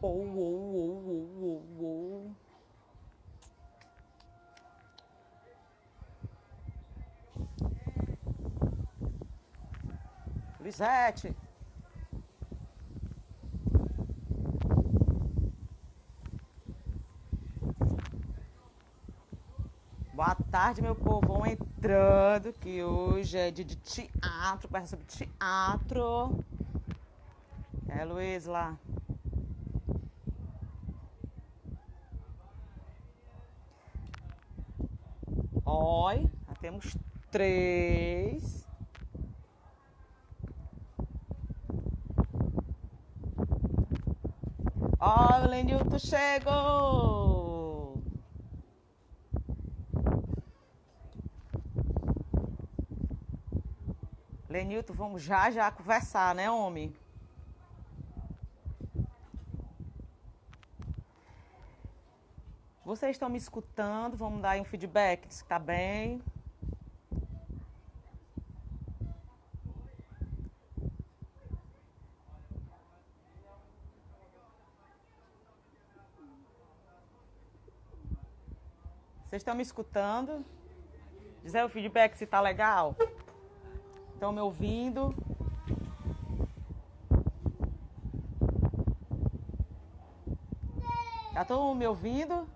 oh. Lisete. Boa tarde, meu povo. Vão entrando, que hoje é dia de teatro, conversa sobre teatro. É, Luiz, lá. Oi, já temos 3. Ó, o Lenilton chegou! Lenilton, vamos já conversar, né, homem? Vocês estão me escutando? Vamos dar aí um feedback, se tá bem. Vocês estão me escutando? Diz aí o feedback se tá legal. Estão me ouvindo? Já estão me ouvindo?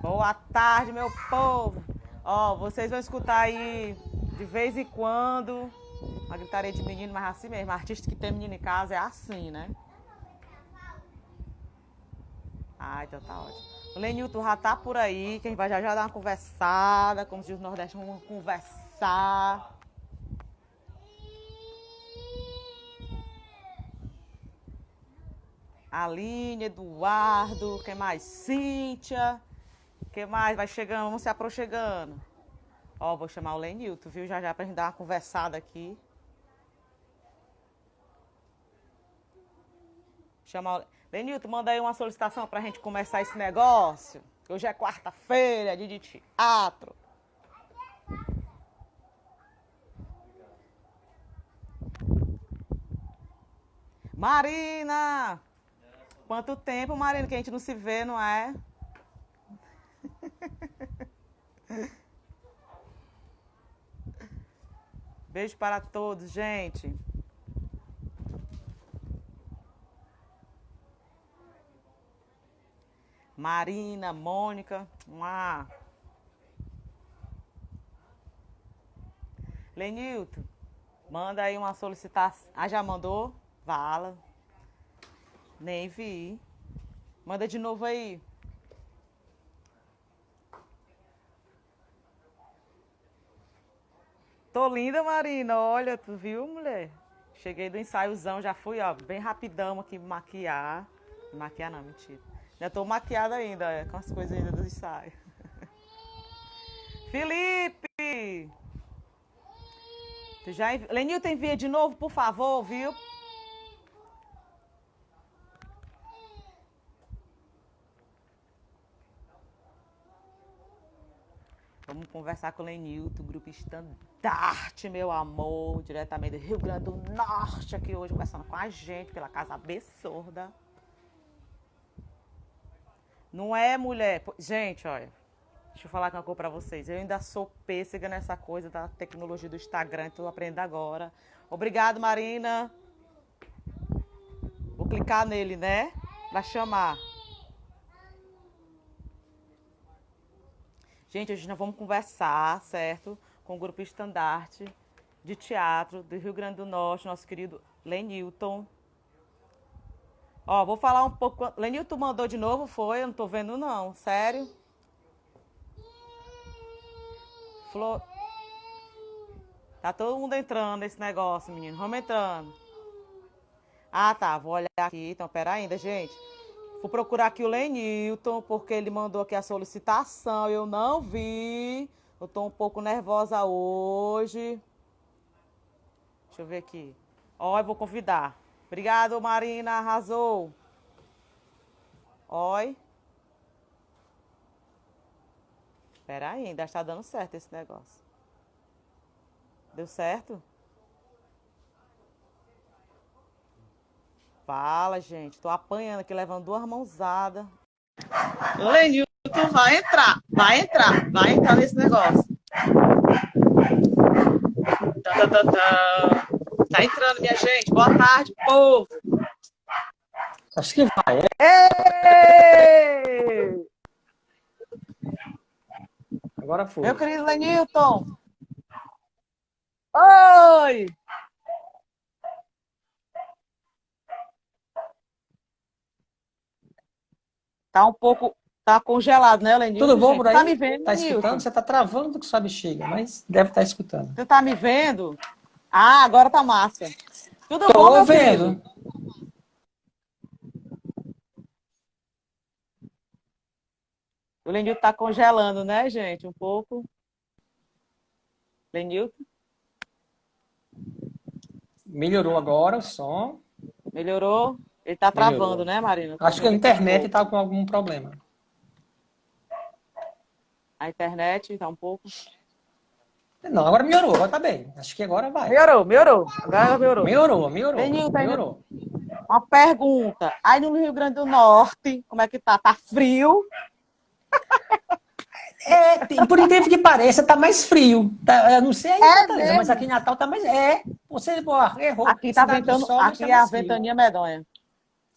Boa tarde, meu povo. Ó, vocês vão escutar aí de vez em quando uma gritaria de menino, mas assim mesmo. Artista que tem menino em casa é assim, né? Ah, então tá ótimo. O Lenilton já tá por aí, que a gente vai já dar uma conversada, como se os nordestinos vão conversar. Aline, Eduardo, quem mais? Cíntia, quem mais? Vai chegando, vamos se aproximando. Ó, vou chamar o Lenilton, viu? Já pra gente dar uma conversada aqui. Chamar o... Lenilton, manda aí uma solicitação pra gente começar esse negócio. Hoje é quarta-feira, dia de teatro. Marina! Quanto tempo, Marina, que a gente não se vê, não é? Beijo para todos, gente. Marina, Mônica. Lenilton, manda aí uma solicitação. Ah, já mandou? Vala. Nem vi. Manda de novo aí. Tô linda, Marina. Olha, tu viu, mulher? Cheguei do ensaiozão, já fui, ó, bem rapidão aqui maquiar. Maquiar não, mentira. Ainda tô maquiada ainda, com as coisas ainda do ensaio. Felipe! Tu já Lenilton, envia de novo, por favor, viu? Vamos conversar com o Lenilton, grupo Estandarte, meu amor, diretamente do Rio Grande do Norte, aqui hoje, conversando com a gente pela Casa Absurda. Não é, mulher? Gente, olha, deixa eu falar uma coisa pra vocês. Eu ainda sou pêssega nessa coisa da tecnologia do Instagram, tô aprendendo agora. Obrigado, Marina. Vou clicar nele, né? Pra chamar. Gente, hoje nós vamos conversar, certo? Com o grupo Estandarte de teatro do Rio Grande do Norte, nosso querido Lenilton. Ó, vou falar um pouco. Lenilton mandou de novo, foi? Eu não tô vendo, não. Sério? Flor. Tá todo mundo entrando nesse negócio, menino. Vamos entrando. Ah, tá. Vou olhar aqui. Então, pera ainda, gente. Vou procurar aqui o Lenilton, porque ele mandou aqui a solicitação. Eu não vi. Eu tô um pouco nervosa hoje. Deixa eu ver aqui. Ó, eu vou convidar. Obrigado, Marina. Arrasou. Oi. Pera aí, ainda está dando certo esse negócio. Deu certo? Fala, gente. Tô apanhando aqui, levando 2 mãozadas. Lenilton vai entrar nesse negócio. Tá, tá, tá, tá. Tá entrando, minha gente. Boa tarde, povo. Acho que vai. Ei! Agora foi. Meu querido Lenilton. Oi! Tá um pouco... Tá congelado, né, Tudo Lenilton, bom gente? por Você tá me aí? vendo, Tá escutando? Lenilton? Você tá travando com sua bexiga, mas deve estar escutando. Você tá me vendo? Ah, agora tá massa. Tudo bom, Tô meu querido? vendo. O Lenilton tá congelando, né, gente? Um pouco. Lenilton, Melhorou agora o som. melhorou? Ele tá travando, Melhorou. né, Marina? Tô Acho que a vendo aqui um internet pouco. tá com algum problema. A internet tá um pouco. Não, agora melhorou, agora tá bem. Acho que agora vai. Melhorou. Agora melhorou. Lenilton, ainda Melhorou. uma pergunta. Aí no Rio Grande do Norte, como é que tá? Tá frio? É, por incrível que pareça, tá mais frio. Tá, eu não sei aí em É Fortaleza, mas aqui mesmo? em Natal tá mais. Você errou. Aqui tá Cidade do ventando, Sol, mas aqui tá é a mais frio. ventania medonha.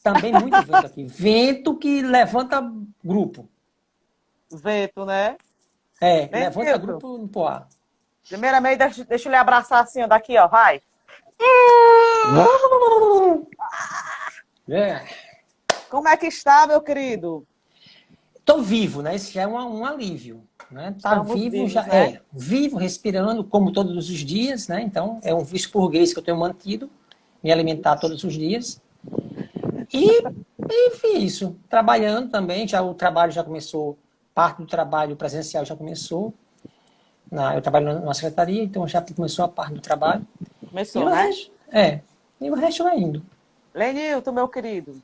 Também muito vento aqui. Vento que levanta grupo. Vento, né? Levanta Lenilton, grupo no Poá. primeiramente, deixa eu lhe abraçar assim, ó, daqui, ó, vai. É. Como é que está, meu querido? Tô vivo, né? Isso já é um alívio. Né? Tá Estamos vivo, vivos, já né? é. Vivo, respirando, como todos os dias, né? Então, é um vício burguês que eu tenho mantido, me alimentar todos os dias. E, enfim, isso. Trabalhando também, já o trabalho já começou, parte do trabalho presencial já começou. Eu trabalho numa secretaria, então já começou a parte do trabalho. E Começou, o né? resto, e o resto vai indo. Lenilton, meu querido,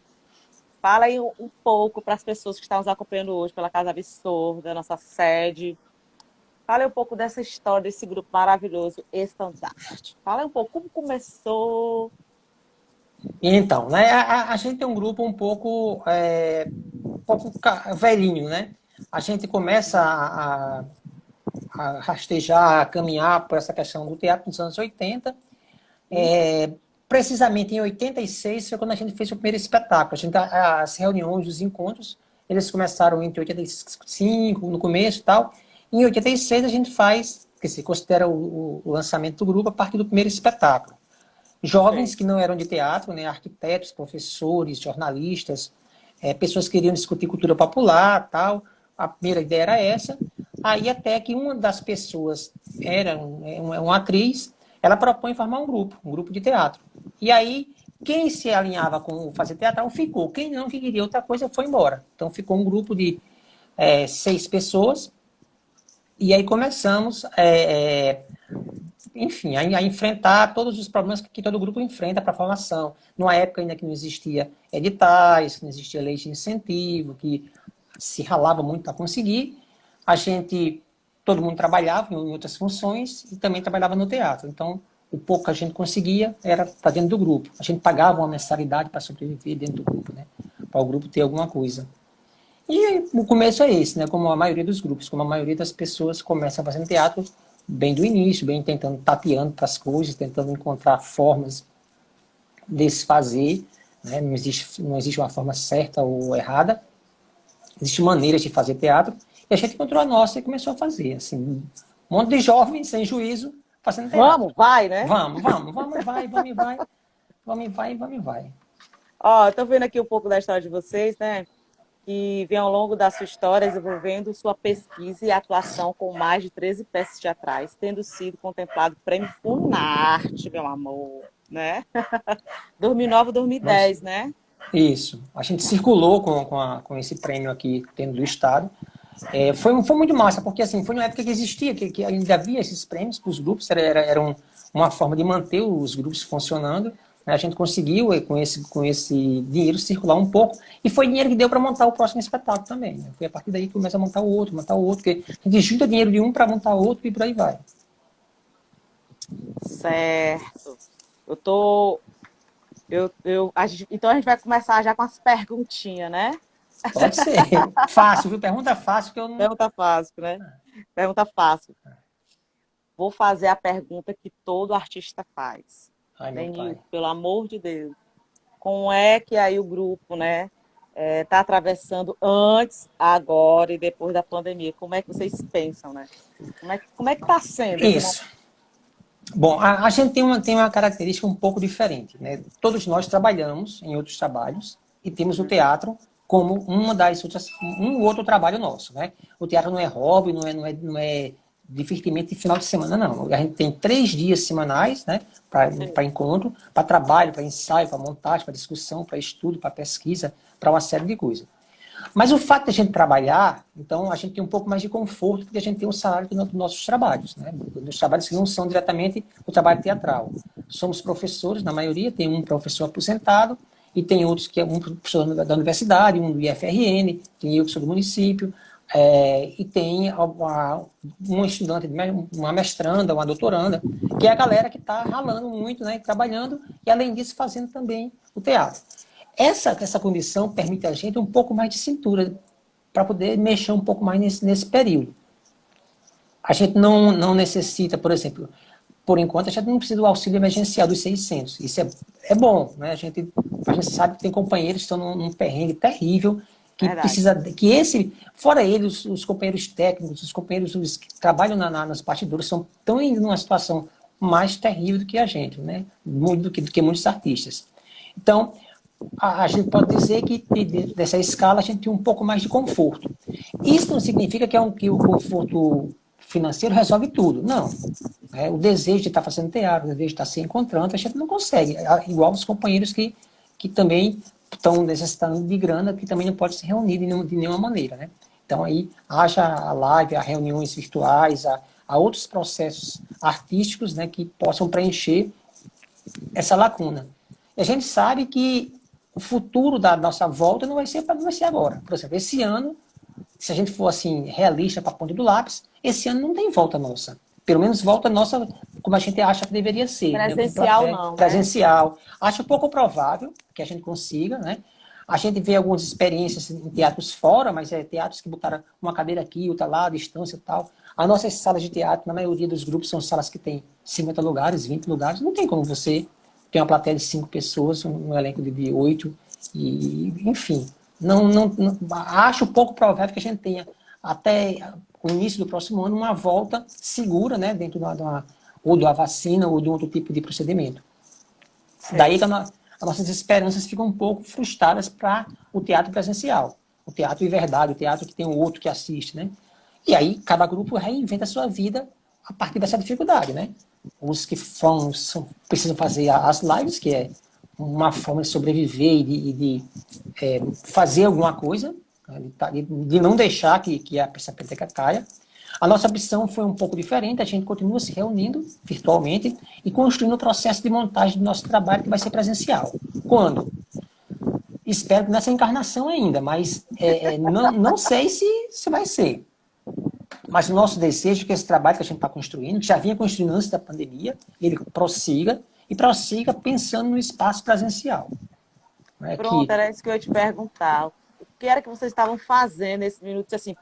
fala aí um pouco para as pessoas que estão nos acompanhando hoje pela Casa Absurda, nossa sede. Fala aí um pouco dessa história, desse grupo maravilhoso, Estandarte. Fala aí um pouco como começou. Então, né, a gente tem um grupo um pouco velhinho, né? A gente começa a rastejar, a caminhar por essa questão do teatro nos anos 80. Precisamente em 86 foi quando a gente fez o primeiro espetáculo. As reuniões, os encontros, eles começaram entre 85, no começo e tal. Em 86 a gente faz, que se considera o lançamento do grupo, a partir do primeiro espetáculo. Jovens Sei. que não eram de teatro, né, arquitetos, professores, jornalistas, pessoas que queriam discutir cultura popular, tal. A primeira ideia era essa. Aí até que uma das pessoas era uma atriz, ela propõe formar um grupo de teatro. E aí quem se alinhava com o fazer teatral ficou. Quem não que queria outra coisa foi embora. Então ficou um grupo de 6 pessoas. E aí começamos enfim, a enfrentar todos os problemas que todo grupo enfrenta para a formação. Numa época ainda que não existia editais, não existia lei de incentivo, que se ralava muito para conseguir, todo mundo trabalhava em outras funções e também trabalhava no teatro. Então, o pouco que a gente conseguia era estar dentro do grupo. A gente pagava uma mensalidade para sobreviver dentro do grupo, né? Para o grupo ter alguma coisa. E o começo é esse, né? Como a maioria dos grupos, como a maioria das pessoas começa fazendo teatro bem do início, bem tentando, tateando para as coisas, tentando encontrar formas de se fazer, né? Não existe uma forma certa ou errada, existem maneiras de fazer teatro, e a gente encontrou a nossa e começou a fazer, assim, um monte de jovens sem juízo fazendo teatro. Vamos, vai, né? Vamos, vai. Ó, tô vendo aqui um pouco da história de vocês, né? Que vem ao longo da sua história desenvolvendo sua pesquisa e atuação com mais de 13 peças teatrais, tendo sido contemplado o Prêmio Funarte, meu amor, né? 2009, Nós, 2010, né? isso. A gente circulou com esse prêmio aqui dentro do estado. Foi muito massa, porque assim, foi uma época que existia, que ainda havia esses prêmios para os grupos, era uma forma de manter os grupos funcionando. Né? A gente conseguiu, com esse dinheiro, circular um pouco, e foi dinheiro que deu para montar o próximo espetáculo também. Né? Foi a partir daí que começa a montar o outro, porque a gente junta dinheiro de um para montar outro e por aí vai. Certo. Eu tô Então a gente vai começar já com as perguntinhas, né? Pode ser. Fácil, viu? Pergunta fácil que eu não. Pergunta fácil, né? Pergunta fácil. Vou fazer a pergunta que todo artista faz. Ai, meu pai. Denilson, pelo amor de Deus, como é que aí o grupo, né, está atravessando antes, agora e depois da pandemia? Como é que vocês pensam, né? Como é que está sendo esse momento? Isso. Bom, a gente tem uma característica um pouco diferente, né? Todos nós trabalhamos em outros trabalhos e temos o teatro como um outro trabalho nosso, né? O teatro não é hobby, não é divertimento de final de semana, não. A gente tem 3 dias semanais, né? Para encontro, para trabalho, para ensaio, para montagem, para discussão, para estudo, para pesquisa, para uma série de coisas. Mas o fato de a gente trabalhar, então a gente tem um pouco mais de conforto, porque a gente tem o salário dos nossos trabalhos, né? Dos trabalhos que não são diretamente o trabalho teatral. Somos professores, na maioria, tem um professor aposentado, e tem outros que é um professor da universidade, um do IFRN, tem eu que sou do município, e tem uma estudante, uma mestranda, uma doutoranda, que é a galera que está ralando muito, né? Trabalhando, e além disso fazendo também o teatro. Essa condição permite a gente um pouco mais de cintura para poder mexer um pouco mais nesse período. A gente não necessita, por exemplo, por enquanto, a gente não precisa do auxílio emergencial dos 600. Isso é bom, né? A gente sabe que tem companheiros que estão num perrengue terrível, que Verdade. precisa que fora eles, os companheiros técnicos, os companheiros que trabalham nas bastidores, estão indo numa situação mais terrível do que a gente, né? Do que muitos artistas. Então, a gente pode dizer que dessa escala a gente tem um pouco mais de conforto. Isso não significa que o conforto financeiro resolve tudo. Não. O desejo de estar fazendo teatro, o desejo de estar se encontrando, a gente não consegue. Igual os companheiros que também estão necessitando de grana, que também não pode se reunir de nenhuma maneira. Né? Então aí haja a live, há reuniões virtuais, há outros processos artísticos, né, que possam preencher essa lacuna. E a gente sabe que o futuro da nossa volta não vai ser agora. Por exemplo, esse ano, se a gente for assim realista para a ponta do lápis, esse ano não tem volta nossa. Pelo menos volta nossa como a gente acha que deveria ser. Presencial Né? não, né? Presencial. Acho pouco provável que a gente consiga, né? A gente vê algumas experiências em teatros fora, mas teatros que botaram uma cadeira aqui, outra lá, a distância e tal. As nossas salas de teatro, na maioria dos grupos, são salas que têm 50 lugares, 20 lugares. Não tem como você ter uma plateia de 5 pessoas, um elenco de 8, e, enfim. Acho pouco provável que a gente tenha, até o início do próximo ano, uma volta segura, né, dentro ou da vacina ou de outro tipo de procedimento. Sim. Daí que as nossas esperanças ficam um pouco frustradas para o teatro presencial. O teatro de verdade, o teatro que tem um outro que assiste, né? E aí cada grupo reinventa a sua vida a partir dessa dificuldade, né? Os que precisam fazer as lives, que é uma forma de sobreviver e de fazer alguma coisa, né? de não deixar que essa peteca caia. A nossa opção foi um pouco diferente, a gente continua se reunindo virtualmente e construindo o processo de montagem do nosso trabalho, que vai ser presencial. Quando? Espero que nessa encarnação ainda, mas não sei se vai ser. Mas o nosso desejo é que esse trabalho que a gente está construindo, que já vinha construindo antes da pandemia, ele prossiga pensando no espaço presencial. Pronto, era isso que eu ia te perguntar. O que era que vocês estavam fazendo nesse minuto? Assim,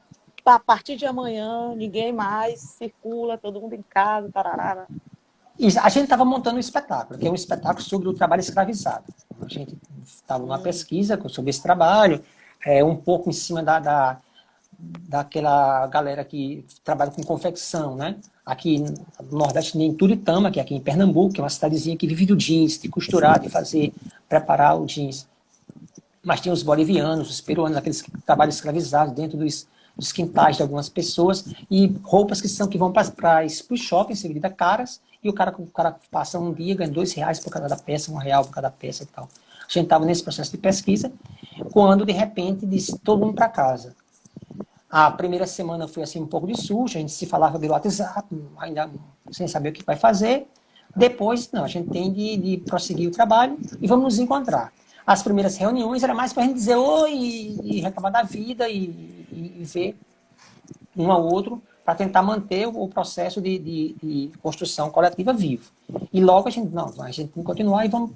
a partir de amanhã, ninguém mais circula, todo mundo em casa, tararara. A gente estava montando um espetáculo, que é um espetáculo sobre o trabalho escravizado. A gente estava numa pesquisa sobre esse trabalho, um pouco em cima daquela galera que trabalha com confecção, né? Aqui no Nordeste, em Turitama, que é aqui em Pernambuco, que é uma cidadezinha que vive do jeans, de costurar, de preparar o jeans. Mas tem os bolivianos, os peruanos, aqueles que trabalham escravizados dentro dos quintais de algumas pessoas, e roupas que vão para os shoppings, seguida caras, e o cara passa um dia, ganha R$2 por cada peça, R$1 por cada peça e tal. A gente estava nesse processo de pesquisa, quando, de repente, disse todo mundo para casa. A primeira semana foi assim um pouco de susto, a gente se falava pelo WhatsApp, ainda sem saber o que vai fazer. Depois, não, a gente tem de prosseguir o trabalho e vamos nos encontrar. As primeiras reuniões era mais para a gente dizer oi e reclamar da vida e ver um ao outro para tentar manter o processo de construção coletiva vivo. E logo a gente tem que continuar e vamos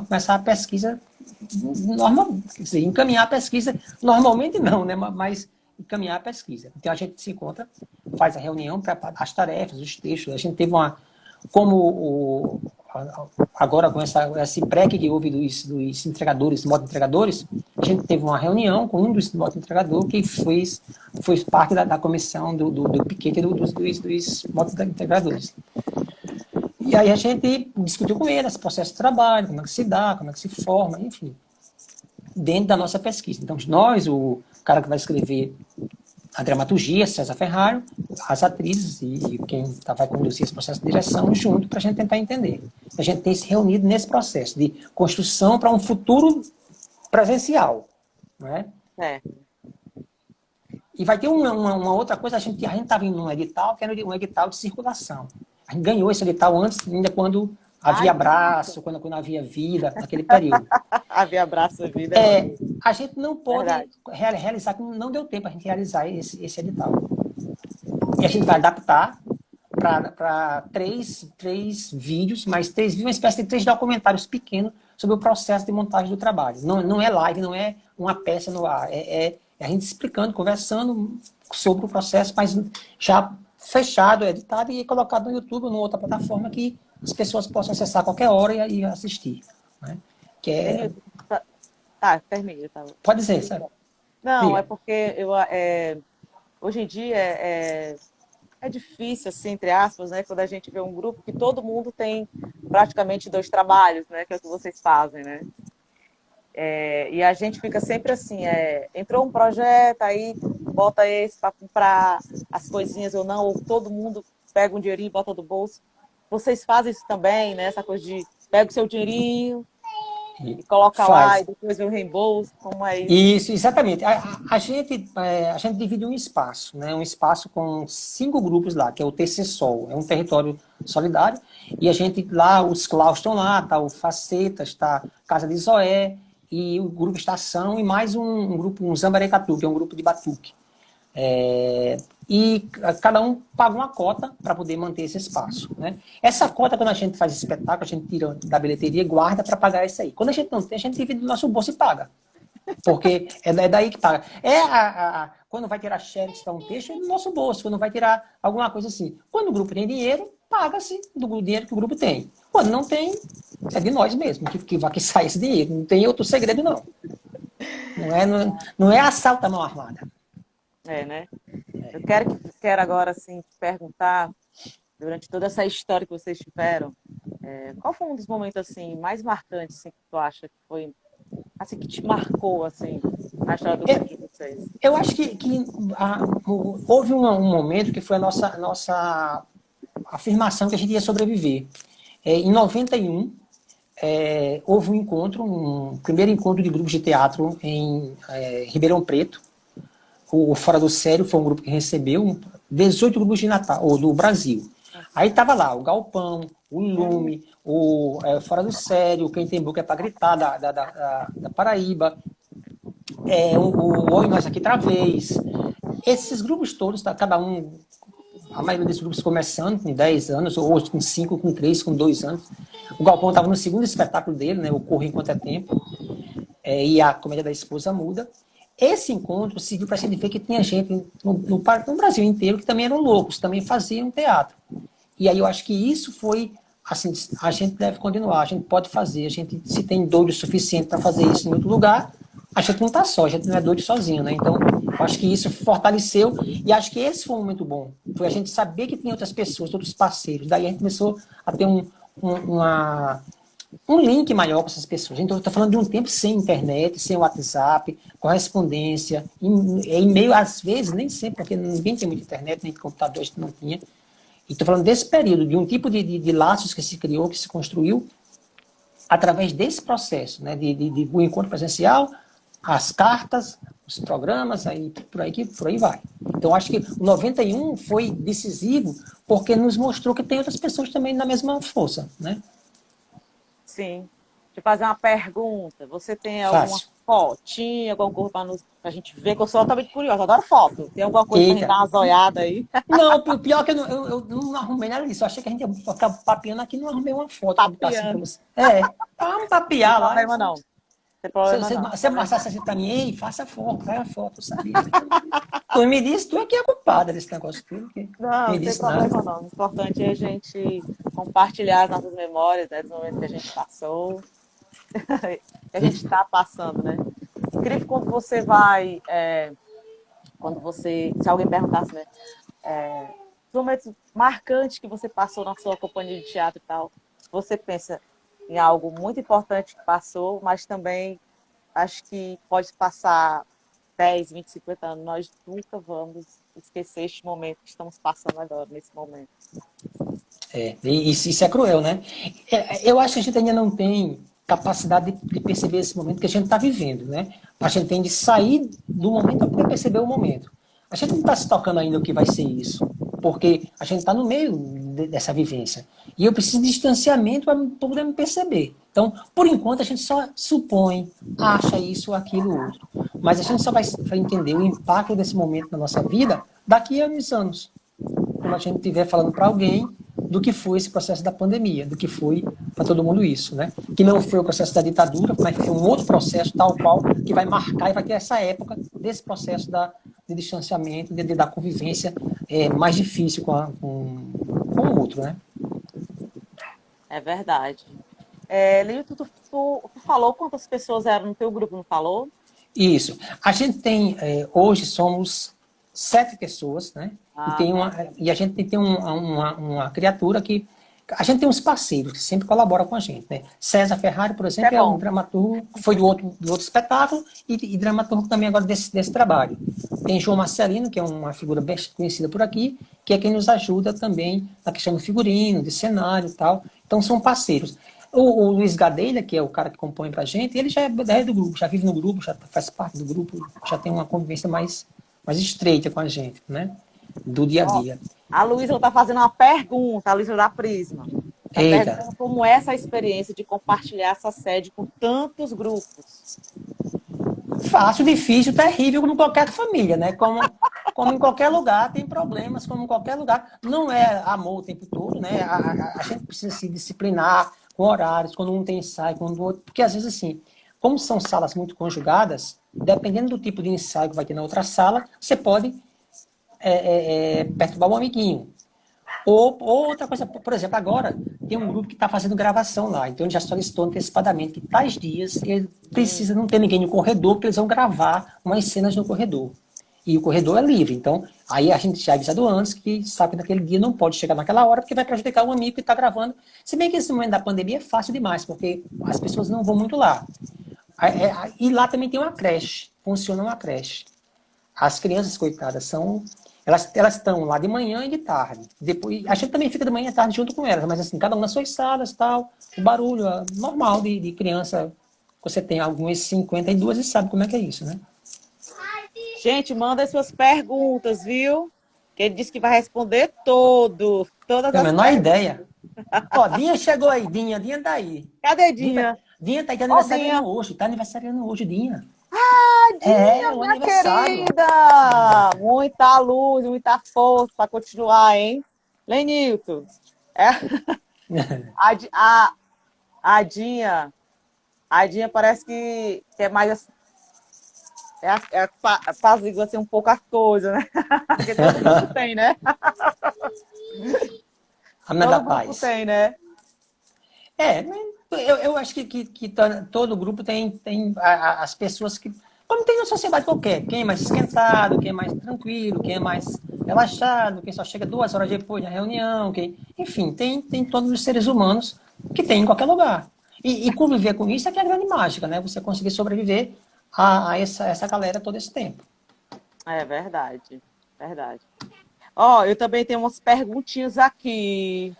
começar a pesquisa normal, quer dizer, encaminhar a pesquisa, normalmente não, né? Mas encaminhar a pesquisa. Então a gente se encontra, faz a reunião, prepara as tarefas, os textos. A gente teve agora com esse PREC que houve dos entregadores, moto-entregadores, a gente teve uma reunião com um dos moto-entregadores que foi parte da comissão do piquete dos moto-entregadores. E aí a gente discutiu com ele esse processo de trabalho, como é que se dá, como é que se forma, enfim, dentro da nossa pesquisa. Então, nós, o cara que vai escrever a dramaturgia, César Ferraro, as atrizes e quem vai conduzir esse processo de direção junto para a gente tentar entender. A gente tem se reunido nesse processo de construção para um futuro presencial. Não é? E vai ter uma outra coisa, a gente estava indo num edital, que era um edital de circulação. A gente ganhou esse edital antes, ainda quando havia abraço, quando havia vida, naquele período. Havia abraço, vida. A gente não pôde realizar, não deu tempo a gente realizar esse edital. E a gente vai adaptar para três vídeos, mas uma espécie de 3 documentários pequenos sobre o processo de montagem do trabalho. Não é live, não é uma peça no ar, é a gente explicando, conversando sobre o processo, mas já fechado, editado e colocado no YouTube ou em outra plataforma que as pessoas possam acessar a qualquer hora e assistir. Né? Que é... Termina. Tá. Pode dizer, sabe? Não, é porque hoje em dia é difícil, assim, entre aspas, né, quando a gente vê um grupo que todo mundo tem praticamente 2 trabalhos, né, que é o que vocês fazem, né? E a gente fica sempre assim, entrou um projeto, aí bota esse para comprar as coisinhas ou não, ou todo mundo pega um dinheirinho e bota do bolso. Vocês fazem isso também, né? Essa coisa de pega o seu dinheirinho e coloca lá e depois vem o reembolso, como é isso? Isso, exatamente. A gente divide um espaço, né? Um espaço com 5 grupos lá, que é o TC Sol, é um território solidário, e a gente lá, os Claus estão lá, tá o Facetas, tá Casa de Zoé, e o grupo Estação, e mais um grupo, um Zambarecatu, que é um grupo de batuque. E cada um paga uma cota para poder manter esse espaço. Né? Essa cota, quando a gente faz espetáculo, a gente tira da bilheteria e guarda para pagar isso aí. Quando a gente não tem, a gente divide do nosso bolso e paga. Porque é daí que paga. Quando vai tirar xerox para um texto, é do nosso bolso. Quando vai tirar alguma coisa assim. Quando o grupo tem dinheiro, paga-se do dinheiro que o grupo tem. Quando não tem, é de nós mesmos que sai esse dinheiro. Não tem outro segredo, não. Não é assalto à mão armada. Né? Eu quero agora, assim, te perguntar, durante toda essa história que vocês tiveram, qual foi um dos momentos, assim, mais marcantes, assim, que tu acha que foi, assim, que te marcou, assim, na história do grupo de vocês? Eu acho que houve um momento que foi a nossa afirmação que a gente ia sobreviver. Em 91, houve um primeiro encontro de grupos de teatro em Ribeirão Preto. O Fora do Sério foi um grupo que recebeu 18 grupos de Natal, ou do Brasil. Aí estava lá o Galpão, o Lume, o Fora do Sério, Quem Tem Boca é para Gritar, da Paraíba, o Oi Nós Aqui Travês. Esses grupos todos, cada um, a maioria desses grupos começando com 10 anos, ou com 5, com 3, com 2 anos. O Galpão estava no segundo espetáculo dele, né, o Corre Enquanto é Tempo, e a Comédia da Esposa Muda. Esse encontro serviu para a gente ver que tinha gente no Brasil inteiro que também eram loucos, também faziam teatro. E aí eu acho que isso foi, assim, a gente deve continuar, a gente pode fazer, a gente, se tem doido o suficiente para fazer isso em outro lugar, a gente não está só, a gente não é doido sozinho, né? Então, eu acho que isso fortaleceu e acho que esse foi um momento bom. Foi a gente saber que tinha outras pessoas, outros parceiros. Daí a gente começou a ter um link maior com essas pessoas. Então, eu estou falando de um tempo sem internet, sem WhatsApp, correspondência, e-mail, às vezes, nem sempre, porque ninguém tem muita internet, nem computador, a gente não tinha. E estou falando desse período, de um tipo de laços que se criou, que se construiu, através desse processo, né, de um encontro presencial, as cartas, os programas, aí, por aí vai. Então, acho que o 91 foi decisivo, porque nos mostrou que tem outras pessoas também na mesma força, né? Sim. Deixa eu fazer uma pergunta. Você tem fotinha, alguma coisa pra gente ver, que eu sou totalmente curiosa, eu adoro foto. Tem alguma coisa pra gente Eita. dar umas olhadas aí? Não, o pior é que eu não arrumei nada disso. Eu achei que a gente ia ficar papeando aqui, não arrumei uma foto pra botar assim pra Papiando. você. É, vamos Tem papear lá. problema não. Tem Se problema você, não. você passasse assim pra mim, ei, faça foto, faz a foto, eu sabia. Tu me disse, tu é que é culpada desse negócio tudo, que Não, me não tem disse nada. problema não. O importante é a gente compartilhar as nossas memórias, né, dos momentos que a gente passou, que a gente está passando, né? Incrível quando você vai, quando você, se alguém perguntasse, né, os momentos marcantes que você passou na sua companhia de teatro e tal, você pensa em algo muito importante que passou, mas também acho que pode passar 10, 20, 50 anos, nós nunca vamos esquecer este momento que estamos passando agora, nesse momento. E isso é cruel, né? Eu acho que a gente ainda não tem capacidade de perceber esse momento que a gente está vivendo, né? A gente tem de sair do momento para poder perceber o momento. A gente não está se tocando ainda o que vai ser isso, porque a gente está no meio dessa vivência. E eu preciso de distanciamento para poder me perceber. Então, por enquanto, a gente só supõe, acha isso, aquilo, outro. Mas a gente só vai entender o impacto desse momento na nossa vida daqui a uns anos, quando a gente estiver falando para alguém do que foi esse processo da pandemia, do que foi para todo mundo isso, né? Que não foi o processo da ditadura, mas foi um outro processo tal qual que vai marcar e vai ter essa época desse processo de distanciamento, da convivência mais difícil com o outro, né? É verdade. Lito, tu falou quantas pessoas eram no teu grupo, não falou? Isso. A gente tem, hoje somos 7 pessoas, né? E, Ah, tá. e a gente tem uma criatura que. A gente tem uns parceiros que sempre colaboram com a gente, né? César Ferrari, por É exemplo, é um bom. dramaturgo, foi do outro espetáculo e dramaturgo também agora desse trabalho. Tem João Marcelino, que é uma figura bem conhecida por aqui, que é quem nos ajuda também na questão do figurino, de cenário e tal. Então são parceiros. O Luiz Gadelha, que é o cara que compõe pra gente, ele já é do grupo, já vive no grupo, já faz parte do grupo, já tem uma convivência mais estreita com a gente, né? Do dia a Ó, dia. a Luísa está fazendo uma pergunta, a Luísa da Prisma. Está Eita, perguntando como é essa experiência de compartilhar essa sede com tantos grupos. fácil, difícil, terrível, como qualquer família, né? Como em qualquer lugar tem problemas, como em qualquer lugar. Não é amor o tempo todo, né? A gente precisa se disciplinar com horários, quando um tem ensaio, quando o outro. Porque às vezes, assim, como são salas muito conjugadas, dependendo do tipo de ensaio que vai ter na outra sala, você pode perturbar um amiguinho. Ou outra coisa, por exemplo, agora tem um grupo que está fazendo gravação lá, então ele já solicitou antecipadamente que tais dias ele precisa não ter ninguém no corredor, porque eles vão gravar umas cenas no corredor. E o corredor é livre, então aí a gente já avisado antes que sabe que naquele dia não pode chegar naquela hora, porque vai prejudicar o amigo que está gravando. Se bem que esse momento da pandemia é fácil demais, porque as pessoas não vão muito lá. E lá também tem uma creche, funciona uma creche. As crianças, coitadas, elas estão lá de manhã e de tarde. Depois, a gente também fica de manhã e de tarde junto com elas, mas assim, cada uma nas suas salas, tal. O barulho normal de criança. Você tem algumas 52 e sabe como é que é isso, né? Gente, manda as suas perguntas, viu? Que ele disse que vai responder todas Tenho a as menor perguntas. ideia. Ó, Dinha chegou aí, Dinha tá aí. Cadê Dinha, Dinha? Dinha tá aí, tá Ó, aniversariando Dinha. hoje, Dinha. É, Tadinha, o minha aniversário. querida! Muita luz, muita força para continuar, hein? Lenilton, é, a, Di- a Dinha, a Dinha parece que é mais assim, apazigua assim, um pouco as coisas, né? Porque todo grupo tem, né? A menina da Todo grupo paz. tem, né? Eu acho que todo grupo tem as pessoas que. Como tem na sociedade qualquer, quem é mais esquentado, quem é mais tranquilo, quem é mais relaxado, quem só chega 2 horas depois da reunião, enfim, tem todos os seres humanos que tem em qualquer lugar. E conviver com isso é que é a grande mágica, né? Você conseguir sobreviver a essa galera todo esse tempo. É verdade, verdade. Ó, eu também tenho umas perguntinhas aqui.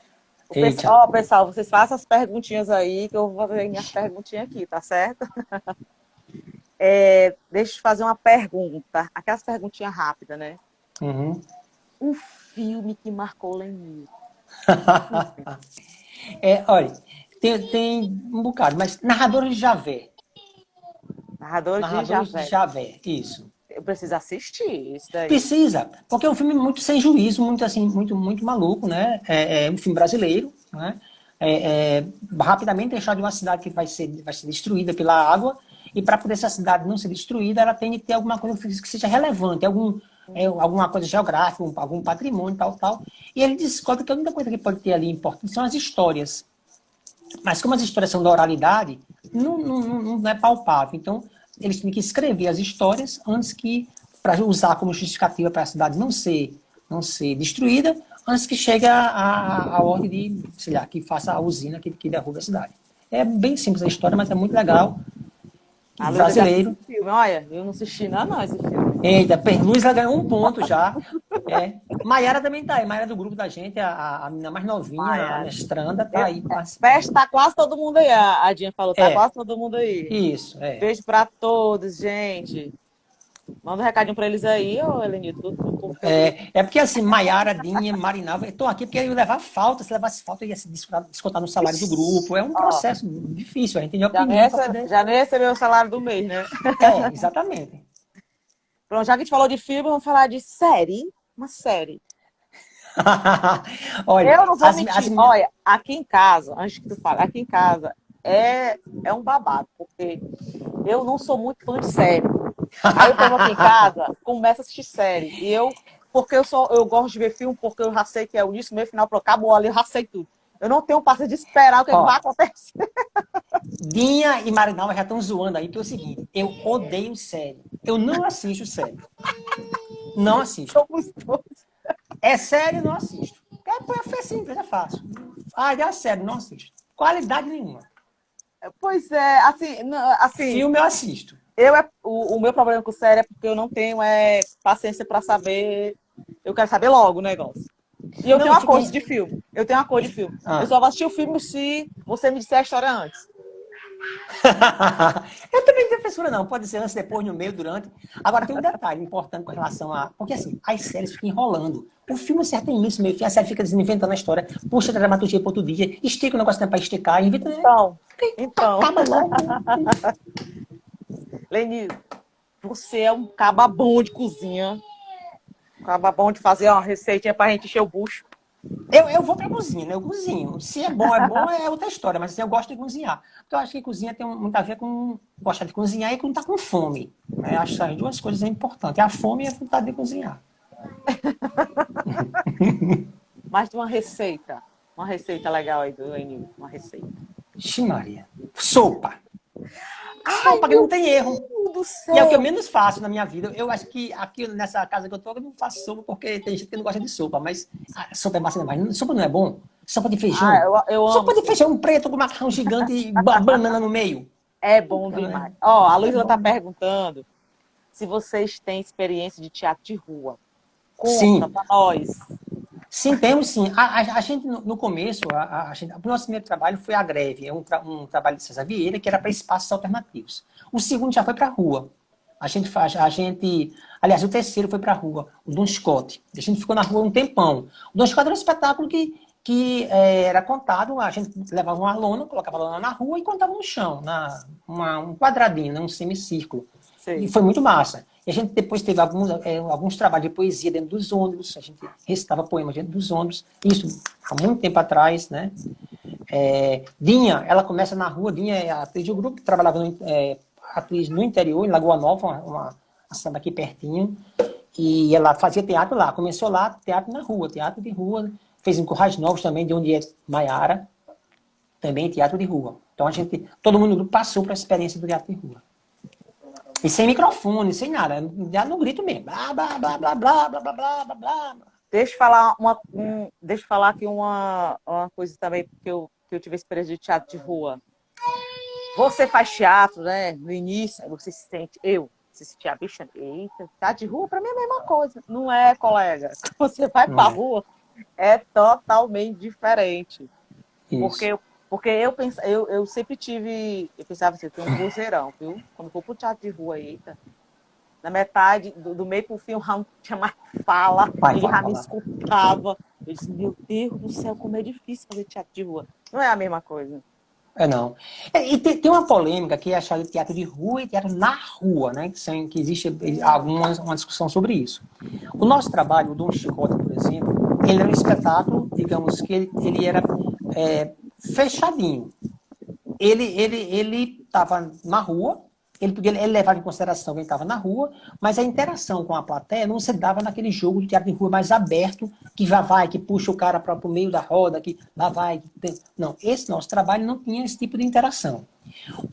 Eita, Ó, pessoal, vocês façam as perguntinhas aí, que eu vou fazer minhas perguntinhas aqui, tá certo? Deixa eu te fazer uma pergunta. Aquelas perguntinhas rápidas, né? uhum. Um filme que marcou Lenil. Olha, tem um bocado, mas Narradores de Javé. Narradores de Narradores de Javé. Javé, isso. Eu preciso assistir isso daí. Precisa, porque é um filme muito sem juízo, muito assim, muito maluco, né? É um filme brasileiro, né? Rapidamente deixar de uma cidade que vai ser destruída pela água, e para poder essa cidade não ser destruída, ela tem que ter alguma coisa que seja relevante, alguma coisa geográfica, algum patrimônio, tal. E ele descobre que a única coisa que pode ter ali importante são as histórias. Mas como as histórias são da oralidade, não é palpável. Então, eles têm que escrever as histórias antes que, para usar como justificativa para a cidade não ser destruída, antes que chegue a ordem de, sei lá, que faça a usina que derruba a cidade. É bem simples a história, mas é muito legal. A Luísa já assistiu Brasileiro. o filme. Olha, eu não assisti não, esse filme. Eita, Luiz ganhou um ponto já. Maiara também tá aí. Maiara é do grupo da gente, a menina mais novinha, a Maiara. mestranda, tá aí Festa, participando. tá quase todo mundo aí. A Dinha falou, tá É, quase todo mundo aí. isso, é. Beijo pra todos, gente. Manda um recadinho pra eles aí, ô Helenito, do teu grupo. É porque assim, Maiara, Dinha, Marinalva, eu tô aqui porque eu ia levar falta, se levasse falta, eu ia se descontar no salário do grupo. É um Ó, processo difícil, a gente tem de opinião para poder. já nem recebeu o salário do mês, né? Exatamente. Pronto, já que a gente falou de filme, vamos falar de série. Uma série. Olha, Eu não vou as mentir. meninas. Olha, aqui em casa, antes que tu fale, aqui em casa é um babado, porque eu não sou muito fã de série. Aí o povo aqui em casa começa a assistir série. Porque eu gosto de ver filme, porque eu já sei que é o início, meio final, acabou ali, eu já sei tudo. Eu não tenho paciência de esperar o que vai Ó, acontecer. Dinha e Marinalva já estão zoando aí, porque é o seguinte, eu odeio série. Eu não assisto série. Não assisto. Somos dois. É série, não assisto. É simples, é fácil. É série, não assisto. Qualidade nenhuma. Pois é, assim, Filme eu assisto. o meu problema com série é porque eu não tenho paciência para saber. Eu quero saber logo o negócio. E eu Não, tenho uma fica. coisa de filme. Eu tenho uma coisa de filme. Eu só vou assistir o filme se você me disser a história antes. Eu também não tenho frescura, não. Pode ser antes, depois, no meio, durante. Agora, tem um detalhe importante com relação a. Porque, assim, as séries ficam enrolando. O filme certo início, meio fim, a série fica inventando a história, puxa a dramaturgia para outro dia, estica o negócio para esticar, inventa. Então, Acaba logo. Leni, você é um caba bom de cozinha. Um caba bom de fazer uma receitinha pra gente encher o bucho. Eu vou pra cozinha, né? Eu cozinho. Se é bom, é outra história, mas assim, eu gosto de cozinhar. Porque eu acho que cozinha tem muito a ver com gostar de cozinhar e com estar com fome. Né? Acho que as duas coisas é importante. A fome e a vontade de cozinhar. Mas de uma receita. Uma receita legal aí do Leni. Uma receita. Ixi, Maria. Sopa. Ai, Sopa que não tem erro. Deus do céu. E é o que eu menos faço na minha vida. Eu acho que aqui nessa casa que eu tô, eu não faço sopa porque tem gente que não gosta de sopa, mas sopa é bastante demais. Sopa não é bom? Sopa de feijão. Eu Sopa amo. de feijão preto com macarrão gigante e banana no meio. É bom demais. Ó, a Luísa tá perguntando se vocês têm experiência de teatro de rua. Conta Sim. pra nós. Sim, temos sim. A gente, no começo, o nosso primeiro trabalho foi a greve, um trabalho de César Vieira, que era para espaços alternativos. O segundo já foi para a rua. Aliás, o terceiro foi para a rua, o Don Scott. A gente ficou na rua um tempão. O Don Scott era um espetáculo que era contado, a gente levava uma lona, colocava a lona na rua e contava no chão, um quadradinho, né, um semicírculo. Sei. E foi muito massa. E a gente depois teve alguns trabalhos de poesia dentro dos ônibus, a gente recitava poemas dentro dos ônibus, isso há muito tempo atrás, né? Dinha, ela começa na rua, Dinha é a atriz do grupo, que trabalhava atriz no interior, em Lagoa Nova, uma cidade aqui pertinho, e ela fazia teatro lá, começou lá, teatro na rua, teatro de rua, fez em Currais Novos também, de onde é Maiara, também teatro de rua. Então todo mundo do grupo passou para a experiência do teatro de rua. E sem microfone, sem nada, já no grito mesmo. Blá, blá, blá, blá, blá, blá, blá, blá, blá, blá. Deixa eu falar aqui uma coisa também, que eu tive experiência de teatro de rua. Você faz teatro, né? No início, você se sente, você se sente a bicha, eita, teatro de rua pra mim é a mesma coisa. Não é, colega? Você vai pra rua, é totalmente diferente. Isso. Porque eu sempre tive, eu pensava assim, eu tenho um vozeirão, viu? Quando for pro teatro de rua, eita, na metade, do meio pro fim, o Ram tinha mais fala, ele já me escutava. Eu disse, meu Deus do céu, como é difícil fazer teatro de rua. Não é a mesma coisa. Não. E tem uma polêmica que é achada de teatro de rua e teatro na rua, né? Que existe uma discussão sobre isso. O nosso trabalho, o Dom Quixote, por exemplo, ele era um espetáculo, digamos que ele era fechadinho. Ele estava na rua, ele levava em consideração quem estava na rua, mas a interação com a plateia não se dava naquele jogo de teatro de rua mais aberto, que já vai, que puxa o cara para o meio da roda, que lá vai. Não, esse nosso trabalho não tinha esse tipo de interação.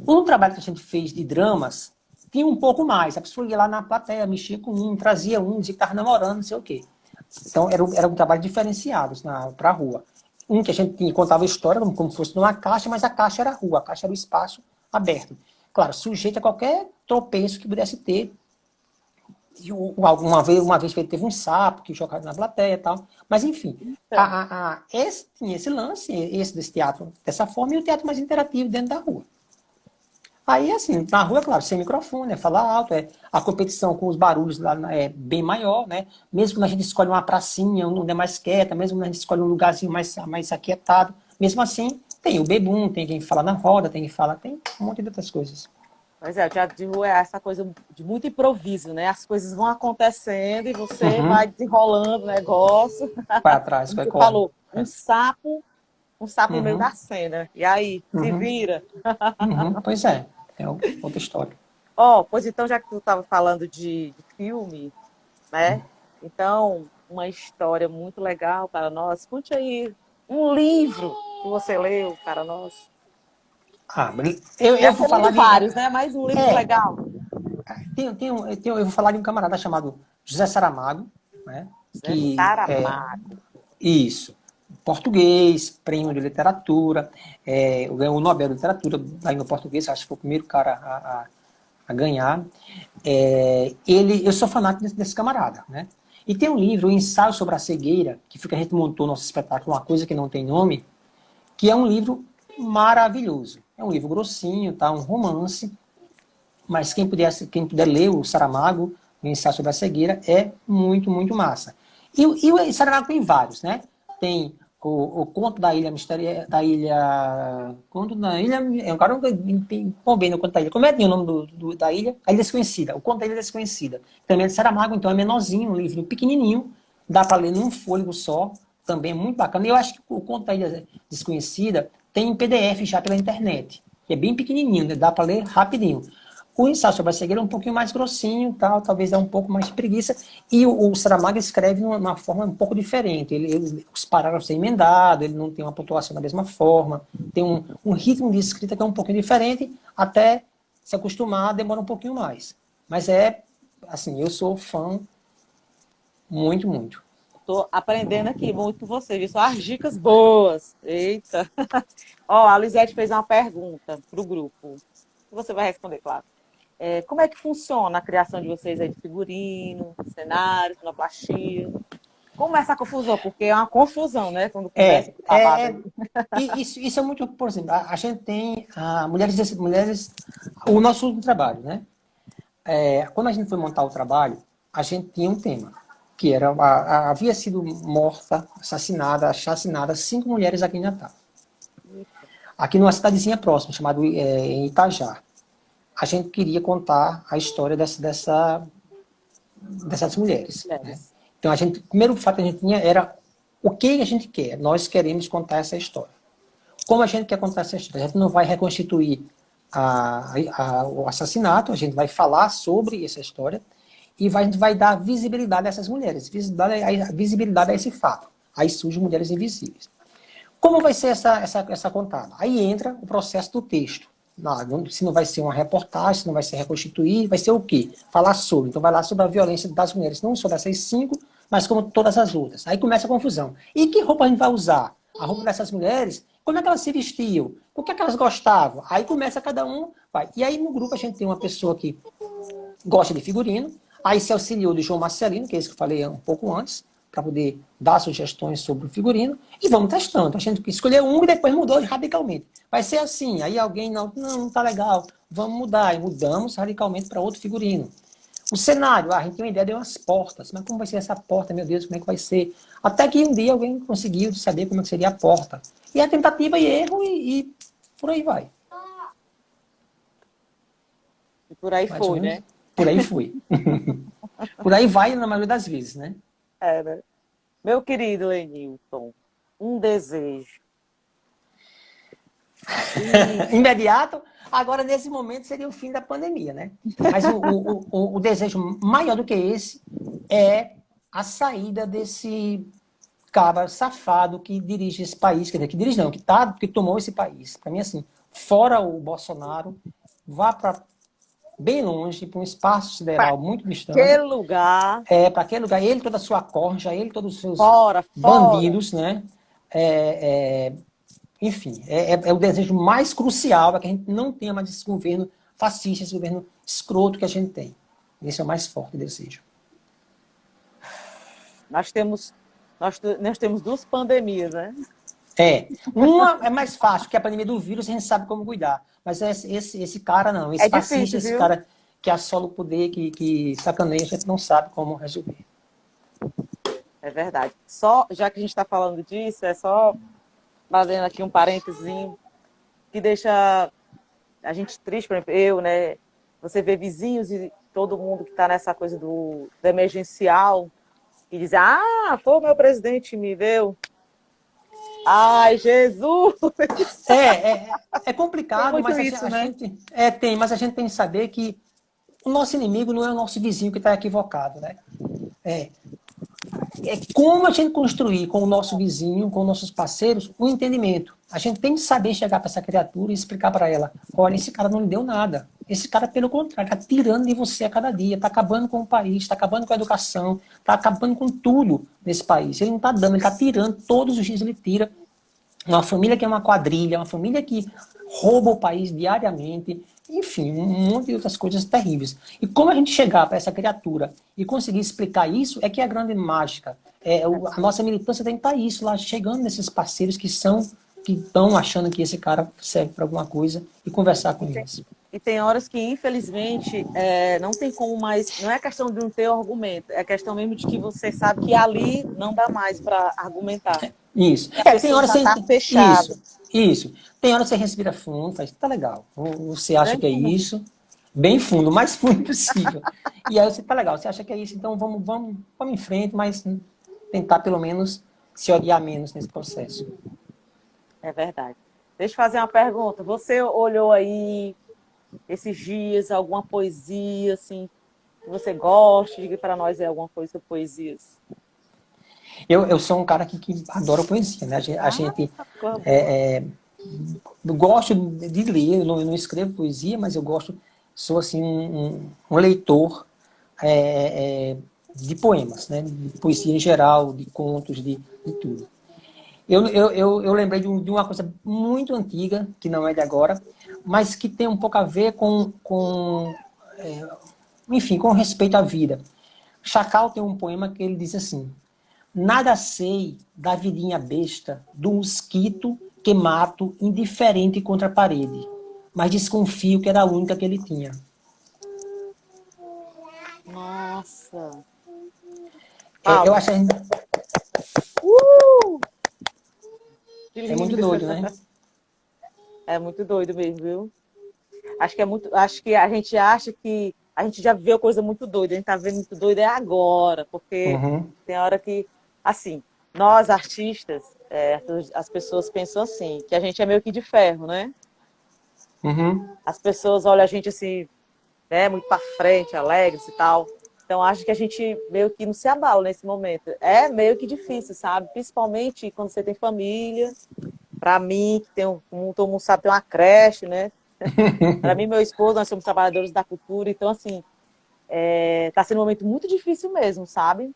Um trabalho que a gente fez de dramas tinha um pouco mais. A pessoa ia lá na plateia, mexia com um, trazia um, dizia que estava namorando, não sei o quê. Então, era um trabalho diferenciado para a rua. Um que a gente contava a história como se fosse numa caixa, mas a caixa era a rua, a caixa era o espaço aberto. Claro, sujeito a qualquer tropeço que pudesse ter. Uma vez teve um sapo que jogava na plateia e tal. Mas, enfim, tinha esse lance, desse teatro dessa forma, e o teatro mais interativo dentro da rua. Aí, assim, na rua, claro, sem microfone, falar alto, a competição com os barulhos lá é bem maior, né? Mesmo quando a gente escolhe uma pracinha, onde é mais quieta, mesmo quando a gente escolhe um lugarzinho mais aquietado, mesmo assim, tem o bebum, tem quem fala na roda, tem um monte de outras coisas. Pois é, o teatro de rua é essa coisa de muito improviso, né? As coisas vão acontecendo e você vai desenrolando o negócio. Vai atrás, Como vai você correndo. falou, um sapo no meio da cena. E aí, se vira. Pois é outra história. Pois então, já que tu estava falando de filme, né? Então, uma história muito legal para nós. Conte aí um livro que você leu para nós. Eu Deve vou ter falar lido de... vários, né? Mas um livro legal. Eu vou falar de um camarada chamado José Saramago, né? Zé Saramago. Isso. Português, prêmio de literatura, ganhou o Nobel de Literatura da língua portuguesa, acho que foi o primeiro cara a ganhar. Eu sou fanático desse camarada, né? E tem um livro, o Ensaio sobre a Cegueira, que foi que a gente montou nosso espetáculo, Uma Coisa que Não Tem Nome, que é um livro maravilhoso. É um livro grossinho, tá? Um romance, mas quem puder ler o Saramago, o Ensaio sobre a Cegueira, é muito, muito massa. E o Saramago tem vários, né? Tem o Conto da Ilha Misteriosa, Conto da Ilha... Agora não estou bem no Conto da Ilha. Como é que é o nome da ilha? A Ilha Desconhecida. O Conto da Ilha Desconhecida. Também é de Saramago, então é menorzinho, um livro pequenininho, dá para ler num fôlego só, também é muito bacana. E eu acho que o Conto da Ilha Desconhecida tem em PDF já pela internet, que é bem pequenininho, né? Dá para ler rapidinho. O Ensaio sobre a Cegueira é um pouquinho mais grossinho, talvez é um pouco mais de preguiça. E o Saramago escreve de uma forma um pouco diferente. Os parágrafos são emendados, ele não tem uma pontuação da mesma forma. Tem um ritmo de escrita que é um pouquinho diferente, até se acostumar demora um pouquinho mais. Mas assim, eu sou fã muito, muito. Estou aprendendo aqui muito com você, viu? Só as dicas boas. Eita. A Lisete fez uma pergunta para o grupo. Você vai responder, claro. Como é que funciona a criação de vocês aí de figurino, cenário, sonoplastia? Como é essa confusão? Porque é uma confusão, né? Quando começa o trabalho. Isso é muito, por exemplo, a gente tem mulheres, o nosso último trabalho, né? Quando a gente foi montar o trabalho, a gente tinha um tema, que era, havia sido morta, assassinada, chacinada 5 mulheres aqui em Natal. Aqui numa cidadezinha próxima, chamada Itajá. A gente queria contar a história dessas mulheres. Né? Então, o primeiro fato que a gente tinha era o que a gente quer. Nós queremos contar essa história. Como a gente quer contar essa história? A gente não vai reconstituir o assassinato, a gente vai falar sobre essa história e a gente vai dar visibilidade a essas mulheres, visibilidade a esse fato. Aí surgem mulheres invisíveis. Como vai ser essa contada? Aí entra o processo do texto. Se não vai ser uma reportagem, se não vai ser reconstituir, vai ser o quê? Falar sobre. Então vai lá sobre a violência das mulheres, não só dessas 5, mas como todas as outras. Aí começa a confusão. E que roupa a gente vai usar? A roupa dessas mulheres, como é que elas se vestiam? O que é que elas gostavam? Aí começa cada um, vai. E aí no grupo a gente tem uma pessoa que gosta de figurino, aí se auxiliou do João Marcelino, que é esse que eu falei um pouco antes, para poder dar sugestões sobre o figurino, e vamos testando. A gente escolheu um e depois mudou radicalmente. Vai ser assim, aí alguém não tá legal, vamos mudar, e mudamos radicalmente para outro figurino. O cenário, a gente tem uma ideia de umas portas, mas como vai ser essa porta, meu Deus, como é que vai ser? Até que um dia alguém conseguiu saber como é que seria a porta. E a tentativa e erro, e Por aí vai. E por aí Mais ou foi, menos. né? Por aí foi. Por aí vai na maioria das vezes, né? É, né? Meu querido Lenilton, um desejo. E Imediato, agora nesse momento seria o fim da pandemia, né? Mas o desejo maior do que esse é a saída desse cara safado que dirige esse país, quer dizer, que dirige não, que tomou esse país. Para mim, assim, fora o Bolsonaro, vá para bem longe, para um espaço para sideral muito distante, aquele lugar, para aquele lugar, ele, toda a sua corja, ele, todos os seus fora, fora. bandidos, né? É, é, enfim, é o desejo mais crucial, é que a gente não tenha mais esse governo fascista, esse governo escroto que a gente tem. Esse é o mais forte desejo. Nós temos, nós temos duas pandemias, né? Uma é mais fácil, que a pandemia do vírus a gente sabe como cuidar. Mas esse cara não, esse É fascista, difícil, esse viu? cara que assola o poder, que sacaneia, a gente não sabe como resolver. É verdade. Só, já que a gente está falando disso, é só fazendo aqui um parênteses que deixa a gente triste, por exemplo, eu, né? Você vê vizinhos e todo mundo que está nessa coisa do emergencial e diz, ah, foi o meu presidente que me deu. Ai, Jesus! É Tem complicado, muito mas isso, a né? gente tem, mas a gente tem que saber que o nosso inimigo não é o nosso vizinho que está equivocado, né? É, é como a gente construir com o nosso vizinho, com nossos parceiros, um entendimento. A gente tem que saber chegar para essa criatura e explicar para ela: olha, esse cara não lhe deu nada. Esse cara, pelo contrário, está tirando de você a cada dia, está acabando com o país, está acabando com a educação, está acabando com tudo nesse país. Ele não está dando, ele está tirando, todos os dias ele tira. Uma família que é uma quadrilha, uma família que rouba o país diariamente, enfim, um monte de outras coisas terríveis. E como a gente chegar para essa criatura e conseguir explicar isso é que é a grande mágica. A nossa militância tem que estar isso lá, chegando nesses parceiros que estão achando que esse cara serve para alguma coisa e conversar com eles. E tem horas que, infelizmente, não tem como mais. Não é questão de não ter argumento, é questão mesmo de que você sabe que ali não dá mais para argumentar. Isso. E a Tem pessoa hora já você. está fechada. Isso. Tem hora você respira fundo, faz, tá legal. Você acha Né? que é isso, bem fundo, o mais fundo possível. E aí você tá legal, você acha que é isso, então vamos em frente, mas tentar pelo menos se odiar menos nesse processo. É verdade. Deixa eu fazer uma pergunta. Você olhou aí esses dias alguma poesia assim que você gosta? Diga para nós aí alguma coisa sobre poesias. Eu sou um cara que adora poesia, né? A Ah, gente coisa boa. é, é, eu gosto de ler, eu não escrevo poesia, mas eu gosto, sou assim um leitor de poemas, né? De poesia em geral, de contos, de tudo. Eu lembrei de uma coisa muito antiga, que não é de agora, mas que tem um pouco a ver enfim, com respeito à vida. Chacal tem um poema que ele diz assim: nada sei da vidinha besta, do mosquito que mato indiferente contra a parede, mas desconfio que era a única que ele tinha. Nossa. Eu Palmas. acho Uh! Que é muito lindo. doido, né? É muito doido mesmo, viu? Acho que é muito, acho que a gente acha que a gente já viveu coisa muito doida, a gente tá vendo muito doido é agora, porque Uhum, tem hora que, assim, nós artistas, as pessoas pensam assim, que a gente é meio que de ferro, né? uhum. As pessoas olham a gente assim, né, muito para frente, alegres e tal. Então acho que a gente meio que não se abala nesse momento. É meio que difícil, sabe? Principalmente quando você tem família. Para mim, que tem como todo mundo sabe, tem uma creche, né? Para mim e meu esposo, nós somos trabalhadores da cultura, então, assim, está sendo um momento muito difícil mesmo, sabe?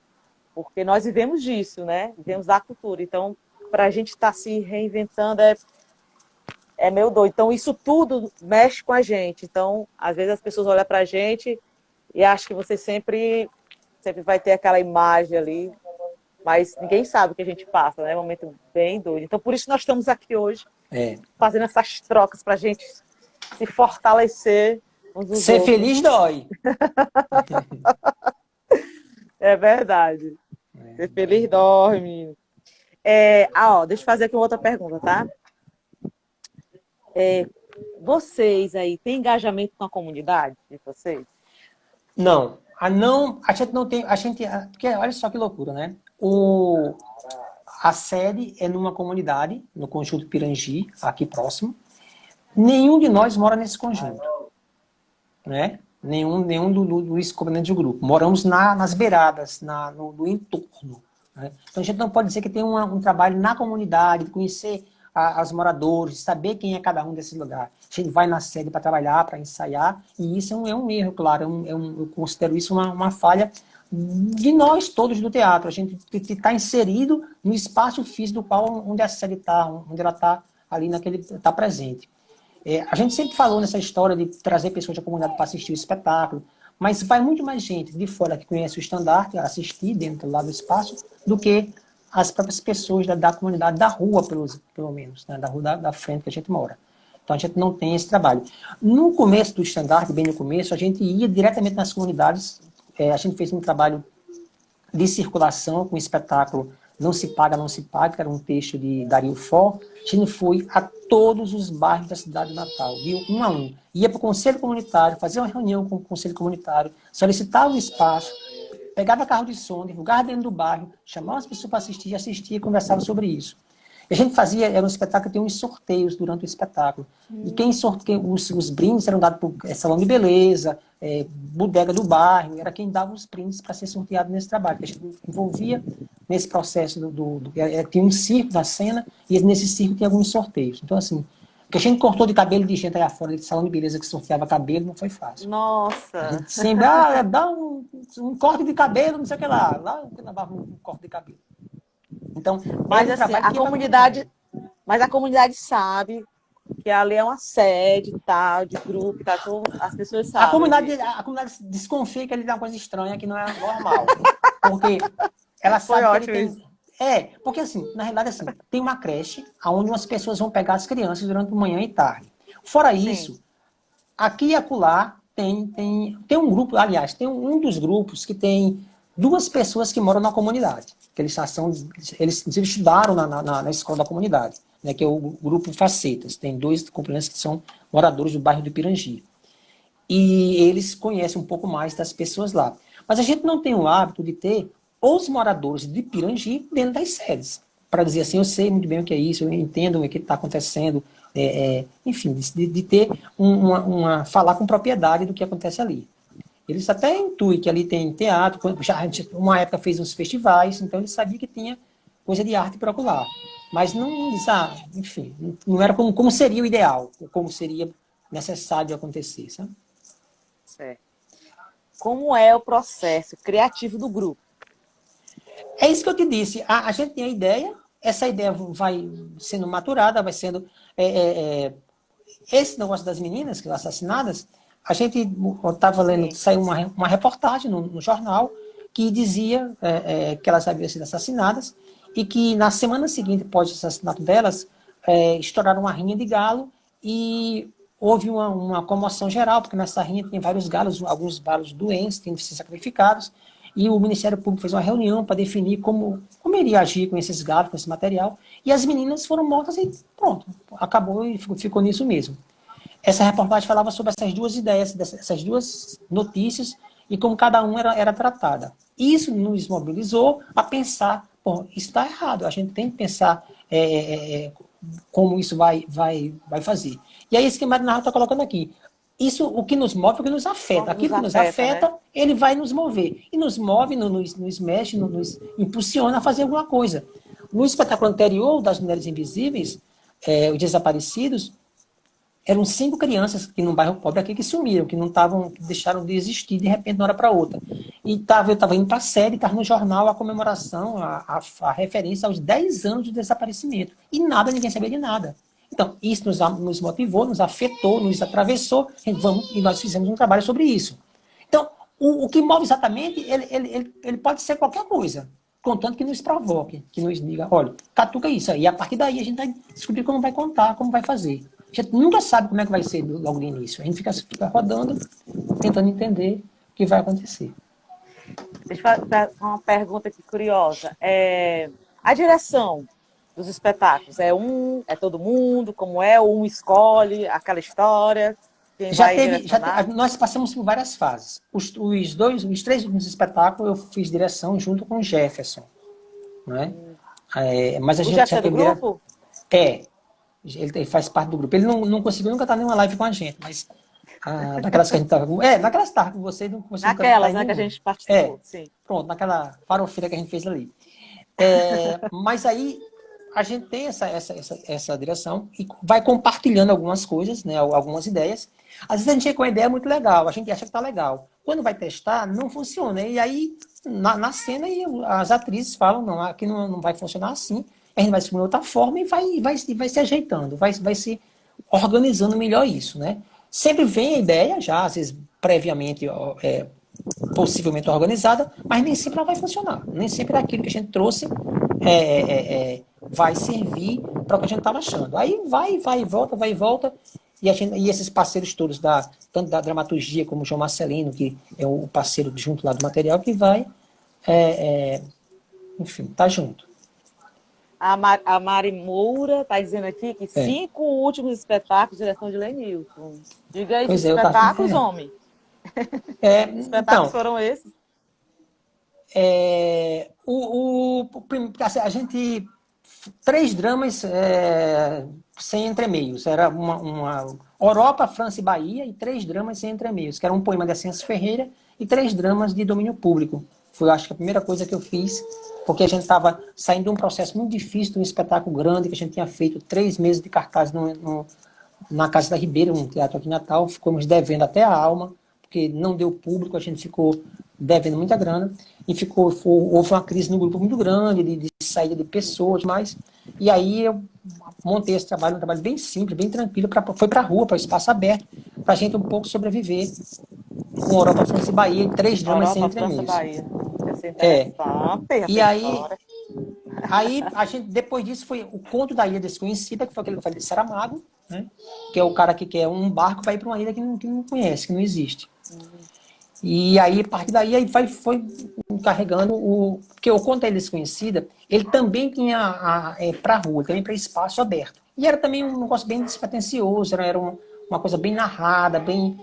Porque nós vivemos disso, né? Vivemos da cultura. Então, para a gente estar se reinventando é meio doido. Então, isso tudo mexe com a gente. Então, às vezes as pessoas olham para a gente e acham que você sempre vai ter aquela imagem ali, mas ninguém sabe o que a gente passa, né? É um momento bem doido. Então, por isso nós estamos aqui hoje, É. fazendo essas trocas para a gente se fortalecer uns dos Ser outros. feliz dói. É verdade. Ser feliz dorme. Deixa eu fazer aqui uma outra pergunta, tá? Vocês aí têm engajamento com a comunidade de vocês? Não, a gente não tem, porque olha só que loucura, né? A sede é numa comunidade, no Conjunto Pirangi, aqui próximo. Nenhum de nós mora nesse conjunto, né? Nenhum dos componentes do grupo. Moramos nas beiradas, no entorno. Né? Então a gente não pode dizer que tem um trabalho na comunidade, de conhecer os moradores, saber quem é cada um desses lugares. A gente vai na sede para trabalhar, para ensaiar, e isso é um erro, claro. Eu considero isso uma falha de nós todos do teatro. A gente está inserido no espaço físico do qual onde a sede está, onde ela está ali está presente. A gente sempre falou nessa história de trazer pessoas da comunidade para assistir o espetáculo, mas vai muito mais gente de fora que conhece o estandarte a assistir dentro lá do espaço do que as próprias pessoas da comunidade, da rua, pelo menos, né? Da rua da frente que a gente mora. Então a gente não tem esse trabalho. No começo do estandarte, bem no começo, a gente ia diretamente nas comunidades, a gente fez um trabalho de circulação com o espetáculo Não Se Paga, Não Se Paga, que era um texto de Dario Fo. A gente foi a todos os bairros da cidade de Natal, viu? Um a um. Ia para o conselho comunitário, fazia uma reunião com o conselho comunitário, solicitava o espaço, pegava carro de som, divulgava dentro do bairro, chamava as pessoas para assistir, assistia e conversava sobre isso. E a gente fazia, era um espetáculo que tinha uns sorteios durante o espetáculo. E quem sorteia, os brindes eram dados por salão de beleza, bodega do bairro, era quem dava os brindes para ser sorteado nesse trabalho, que a gente envolvia nesse processo tinha um circo na cena, e nesse circo tinha alguns sorteios. Então, assim, o que a gente cortou de cabelo de gente aí fora, de salão de beleza que sorteava cabelo, não foi fácil. Nossa! A gente sempre, dá um corte de cabelo, não sei o que lá que dava um corte de cabelo. Então, mas assim, a comunidade sabe que ali é uma sede, tal, de grupo, tal, então as pessoas sabem. A comunidade desconfia que ele tem uma coisa estranha que não é normal. Porque ela sabe que ele tem... porque assim, na realidade, assim, tem uma creche onde umas pessoas vão pegar as crianças durante a manhã e tarde. Fora isso, aqui e acolá tem um grupo, aliás, tem um dos grupos que tem 2 pessoas que moram na comunidade. Que eles estudaram na escola da comunidade, né, que é o grupo Facetas. Tem 2 companheiros que são moradores do bairro do Pirangi. E eles conhecem um pouco mais das pessoas lá. Mas a gente não tem o hábito de ter os moradores de Pirangi dentro das sedes. Para dizer assim, eu sei muito bem o que é isso, eu entendo o que está acontecendo, enfim, de ter falar com propriedade do que acontece ali. Eles até intuem que ali tem teatro, já a gente, uma época fez uns festivais, então eles sabiam que tinha coisa de arte por lá. Mas não, enfim, não era como seria o ideal, como seria necessário acontecer, sabe? Certo. Como é o processo criativo do grupo? É isso que eu te disse. A gente tem a ideia, essa ideia vai sendo maturada, vai sendo... esse negócio das meninas que foram assassinadas, a gente estava lendo, saiu uma reportagem no jornal que dizia que elas haviam sido assassinadas e que na semana seguinte, após o assassinato delas, estouraram uma rinha de galo e houve uma comoção geral, porque nessa rinha tinha vários galos, alguns galos doentes, tinham que ser sacrificados, e o Ministério Público fez uma reunião para definir como iria agir com esses galos, com esse material, e as meninas foram mortas e pronto, acabou e ficou nisso mesmo. Essa reportagem falava sobre essas 2 ideias, essas 2 notícias, e como cada uma era tratada. Isso nos mobilizou a pensar, isso está errado, a gente tem que pensar como isso vai fazer. E é isso que a Marinalva está colocando aqui. Isso, o que nos move, o que nos afeta. Aquilo que nos afeta, né? Ele vai nos mover. E nos move, nos mexe, nos impulsiona a fazer alguma coisa. No espetáculo anterior das Mulheres Invisíveis, os Desaparecidos, eram 5 crianças que num bairro pobre aqui que sumiram, que deixaram de existir de repente de uma hora para outra. E eu estava indo para a sede, estava no jornal a comemoração, a referência aos 10 anos de desaparecimento. E ninguém sabia de nada. Então, isso nos motivou, nos afetou, nos atravessou, e nós fizemos um trabalho sobre isso. Então, o que move exatamente, ele pode ser qualquer coisa, contanto que nos provoque, que nos diga, olha, catuca isso. E a partir daí a gente vai descobrir como vai contar, como vai fazer. A gente nunca sabe como é que vai ser logo no início. A gente fica rodando, tentando entender o que vai acontecer. Deixa eu fazer uma pergunta aqui curiosa. A direção dos espetáculos? É todo mundo? Como é? Ou um escolhe aquela história? Quem vai direcionar? Nós passamos por várias fases. Os três últimos espetáculos eu fiz direção junto com o Jefferson, né? Mas a O gente Jefferson já é do teve grupo? ele faz parte do grupo. Ele não conseguiu nunca estar em nenhuma live com a gente, mas naquelas que a gente estava naquelas que estava com você, não conseguiu nunca estar Naquelas, em né, que a nenhuma. gente participou, sim. Pronto, naquela farofeira que a gente fez ali. Mas aí a gente tem essa direção e vai compartilhando algumas coisas, né, algumas ideias. Às vezes a gente chega com uma ideia muito legal, a gente acha que está legal. Quando vai testar, não funciona. E aí, na cena, as atrizes falam, não, aqui não vai funcionar assim. A gente vai se de outra forma e vai se ajeitando, vai se organizando melhor isso, né? Sempre vem a ideia, já, às vezes, previamente, possivelmente organizada, mas nem sempre ela vai funcionar. Nem sempre aquilo que a gente trouxe vai servir para o que a gente estava achando. Aí vai e volta. E esses parceiros todos, tanto da dramaturgia como o João Marcelino, que é o parceiro junto lá do material, que vai, enfim, tá junto. A Mari Moura está dizendo aqui que 5 últimos espetáculos, direção de Lenilton. Diga aí, que Pois é, espetáculos, homem? Que espetáculos então, foram esses? a gente 3 dramas sem entremeios. Era uma Europa, França e Bahia e 3 dramas sem entremeios, que era um poema de Ascenso Ferreira e 3 dramas de domínio público. Foi, acho que, a primeira coisa que eu fiz, porque a gente estava saindo de um processo muito difícil, de um espetáculo grande, que a gente tinha feito 3 meses de cartaz na Casa da Ribeira, um teatro aqui em Natal. Ficamos devendo até a alma, porque não deu público, a gente ficou devendo muita grana, e houve uma crise no grupo muito grande, de saída de pessoas, e aí eu montei esse trabalho, um trabalho bem simples, bem tranquilo, foi para a rua, para o espaço aberto, para a gente um pouco sobreviver com Europa, França e Bahia, e 3 dramas sem Europa, França, entremeios. Bahia. Essa é interessante. E aí a gente, depois disso, foi o Conto da Ilha Desconhecida, que foi aquele que eu falei de Saramago, né? Que é o cara que quer um barco para ir para uma ilha que não conhece, que não existe. E aí, a partir daí, foi carregando porque o Conto da Ilha Desconhecida, ele também tinha para rua, também para espaço aberto. E era também um negócio bem despretensioso, era uma coisa bem narrada, bem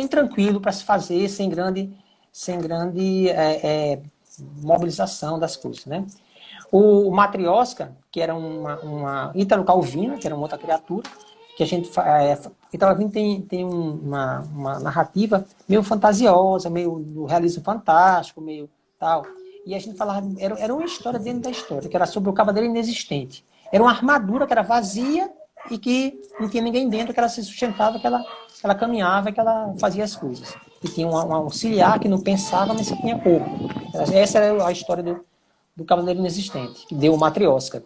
tranquilo para se fazer, sem grande mobilização das coisas, né? O Matrioska, que era uma Ítalo Calvino, que era uma outra criatura, que a gente Ítalo Calvino tem uma narrativa meio fantasiosa, meio do realismo fantástico, meio tal. E a gente falava, era uma história dentro da história, que era sobre o cavaleiro inexistente. Era uma armadura que era vazia e que não tinha ninguém dentro, que ela se sustentava, que ela caminhava, que ela fazia as coisas. E tinha um auxiliar que não pensava, mas que tinha corpo. Essa era a história do cavaleiro inexistente, que deu o Matrioska.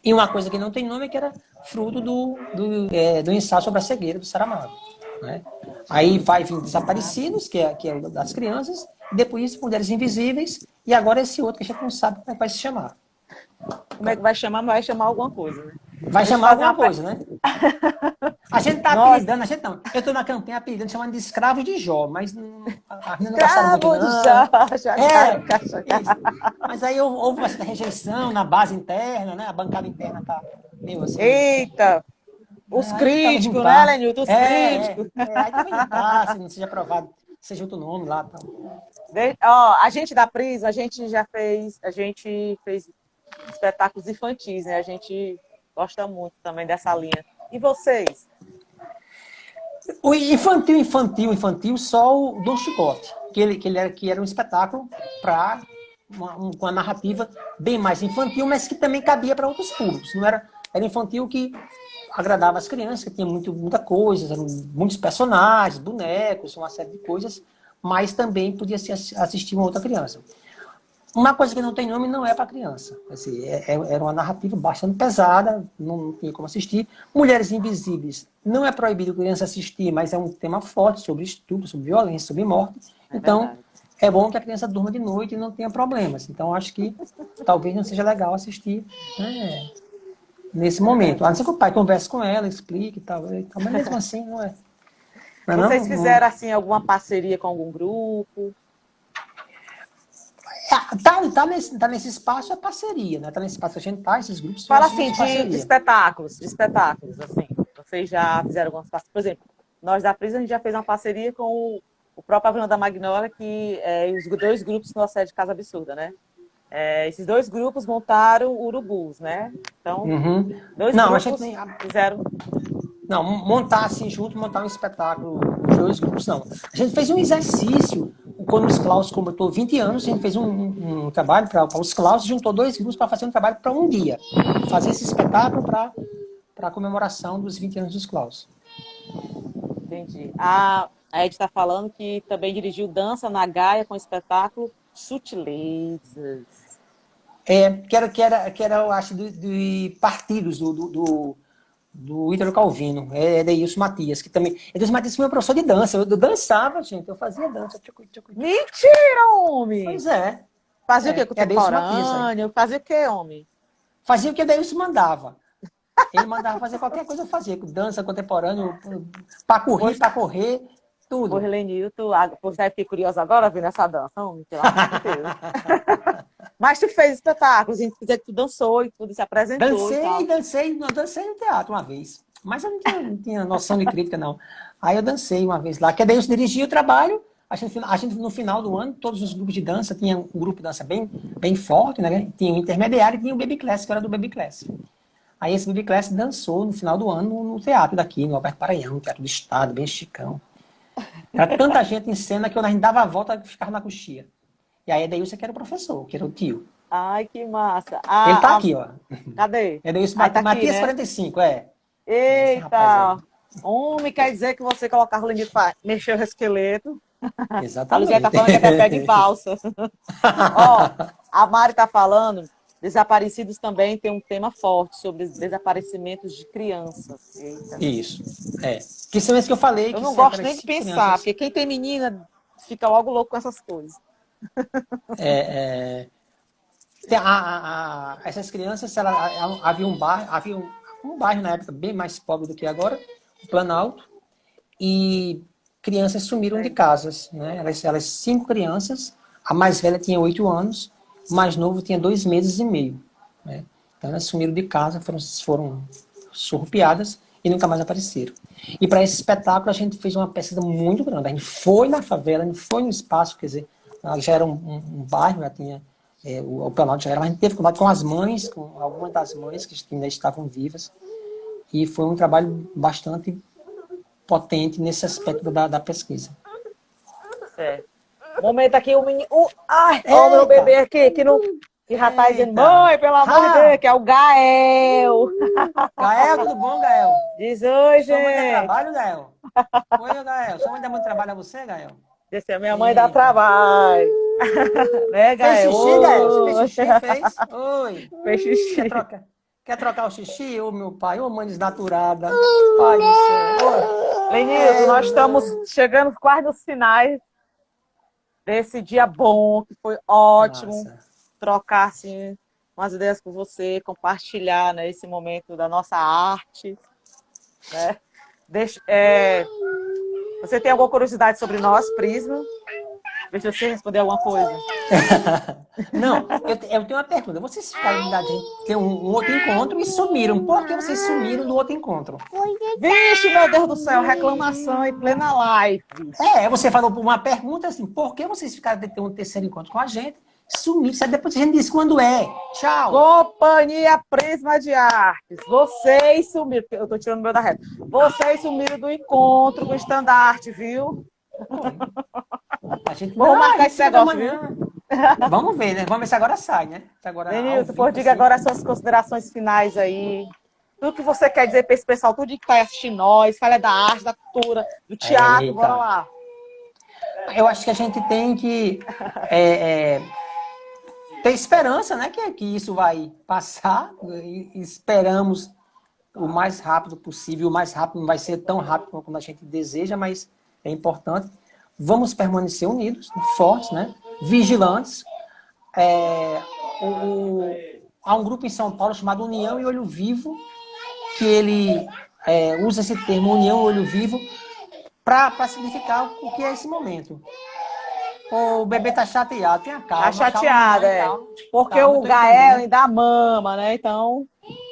E uma coisa que não tem nome é que era fruto do ensaio sobre a cegueira do Saramago, né? Aí vai vir Desaparecidos, que é das crianças, depois isso, Mulheres Invisíveis, e agora esse outro que a gente não sabe como é que vai se chamar. Como é que vai chamar? Mas vai chamar alguma coisa, né? Vai chamar alguma coisa, né? A gente tá apelidando, eu tô na campanha apelidando, chamando de escravos de Jó, mas a menina não gostaram muito, não. Mas aí houve uma certa rejeição na base interna, né? A bancada interna tá meio assim. Eita! Os críticos, né, Lenilton? Os críticos. Aí também não tá, se não seja aprovado, seja outro nome lá. A gente da Prisma, a gente fez espetáculos infantis, né? A gente gosta muito também dessa linha. E vocês? O infantil, só o Dom Chicote, que era um espetáculo para uma narrativa bem mais infantil, mas que também cabia para outros públicos. Não era infantil que agradava as crianças, que tinha muita coisa, eram muitos personagens, bonecos, uma série de coisas, mas também podia se assistir uma outra criança. Uma coisa que não tem nome não é para criança. Assim, era uma narrativa bastante pesada, não tinha como assistir. Mulheres Invisíveis não é proibido a criança assistir, mas é um tema forte sobre estupro, sobre violência, sobre morte. Então, é bom que a criança durma de noite e não tenha problemas. Então, acho que talvez não seja legal assistir, né, nesse momento. A não ser que o pai converse com ela, explique e tal. Mas mesmo assim, não é. Vocês fizeram assim alguma parceria com algum grupo? Tá nesse espaço é parceria, né? Tá nesse espaço que a gente tá, esses grupos Fala são assim, de parceria. de espetáculos, assim. Vocês já fizeram algumas parcerias? Por exemplo, nós da Prisa, a gente já fez uma parceria com o próprio Avião da Magnólia, que é os dois grupos que nós sede de Casa Absurda, né? Esses dois grupos montaram o Urubus, né? Então, Uhum. dois Não, a grupos gente nem. fizeram. Não, montar assim junto, montar um espetáculo, os dois grupos, não. A gente fez um exercício, quando os Klaus completou 20 anos, a gente fez um trabalho para os Klaus, juntou dois grupos para fazer um trabalho para um dia. Fazer esse espetáculo para a comemoração dos 20 anos dos Klaus. Entendi. A Ed está falando que também dirigiu Dança na Gaia com o espetáculo Sutilezas. Que era eu acho, de partidos do Ítalo Calvino, Deilson Matias, que também. Deilson Matias foi meu professor de dança. Eu dançava, gente, eu fazia dança. Mentira, homem! Pois é. Fazia o quê? Deilson Matias aí. Contemporâneo? Fazia o quê, homem? Fazia o que Deilson mandava. Ele mandava fazer qualquer coisa, eu fazia. Dança contemporânea, para correr, tudo. Porra, Lenilton, você fiquei curiosa agora vendo essa dança, homem, pelo amor de Deus. Mas tu fez espetáculos, a gente quiser que tu dançou e tudo, se apresentou e tal. Dancei no teatro uma vez. Mas eu não tinha noção de crítica, não. Aí eu dancei uma vez lá, que daí eu dirigia o trabalho. A gente, no final do ano, todos os grupos de dança, tinha um grupo de dança bem forte, né? Tinha o intermediário e tinha o Baby Class, que era do Baby Class. Aí esse Baby Class dançou no final do ano no teatro daqui, no Alberto Paranhão, Teatro do Estado, bem chicão. Era tanta gente em cena que eu ainda dava a volta e ficava na coxia. E aí Edeilson que era o professor, que era o tio. Ai, que massa. Ele tá aqui, ó. Cadê? Edeilson Tá Matias aqui, né? 45, Eita! Homem, quer dizer que você colocar o limite para mexer o esqueleto. A Luzia tá Exatamente. falando que é pé de valsa. Ó, a Mari tá falando, desaparecidos também tem um tema forte sobre desaparecimentos de crianças. Eita. Isso, Que são esses que eu falei. Eu não gosto nem de pensar, porque quem tem menina fica logo louco com essas coisas. Essas crianças, havia um bairro na época bem mais pobre do que agora, o Planalto, e crianças sumiram de casas, né? Elas 5 crianças, a mais velha tinha 8 anos, o mais novo tinha 2 meses e meio, né? Então elas sumiram de casa, foram surrupiadas e nunca mais apareceram. E para esse espetáculo a gente fez uma pesquisa muito grande. A gente foi na favela, a gente foi no espaço, quer dizer, já era um bairro, já tinha o Planalto já era, mas a gente teve contato com as mães, com algumas das mães que ainda estavam vivas, e foi um trabalho bastante potente nesse aspecto da pesquisa. Certo. Momento aqui, o menino. Ó, meu bebê aqui, que já tá dizendo, mãe, pelo amor de Deus, que é o Gael. Gael, tudo bom, Gael? Diz oi, Sua mãe dá gente. trabalho, Gael? Oi, Gael. Sua mãe dá muito trabalho a você, Gael? Disse, a minha mãe dá trabalho. Né, Gael? Fez xixi, Gael? Você fez xixi? Fez? Oi. Fez xixi. Quer trocar o xixi? Ô, meu pai, ô, mãe desnaturada. Pai do céu. Lenilton, nós estamos chegando quase nos finais desse dia bom, que foi ótimo. Nossa. Trocar, assim, umas ideias com você, compartilhar, né, esse momento da nossa arte. Né? Você tem alguma curiosidade sobre nós, Prisma? Deixa você responder alguma coisa. Não, eu tenho uma pergunta. Vocês ficaram da gente ter um outro encontro e sumiram. Por que vocês sumiram do outro encontro? Vixe, meu Deus do céu, reclamação em plena live. Você falou uma pergunta assim, por que vocês ficaram de ter um terceiro encontro com a gente? Sumiram, depois a gente disse quando é. Tchau. Companhia Prisma de Artes, vocês sumiram, eu tô tirando o meu da reta. Vocês sumiram do encontro com o estandarte, viu? Vamos marcar esse negócio, viu? Vamos ver, né? Vamos ver se agora sai, né? Lenilton, diga agora as suas considerações finais aí. Tudo que você quer dizer para esse pessoal, tudo que está assistindo nós, fala da arte, da cultura, do teatro, bora lá. Eu acho que a gente tem que ter esperança, né? Que isso vai passar. E esperamos o mais rápido possível. O mais rápido não vai ser tão rápido como a gente deseja, mas é importante. Vamos permanecer unidos, fortes, né? Vigilantes. Há um grupo em São Paulo chamado União e Olho Vivo, que ele usa esse termo União e Olho Vivo para significar o que é esse momento. O bebê tá chateado, tenha calma. Tá chateada, é. Calma, Porque calma, o tô Gael entendendo. ainda mama, né? Então,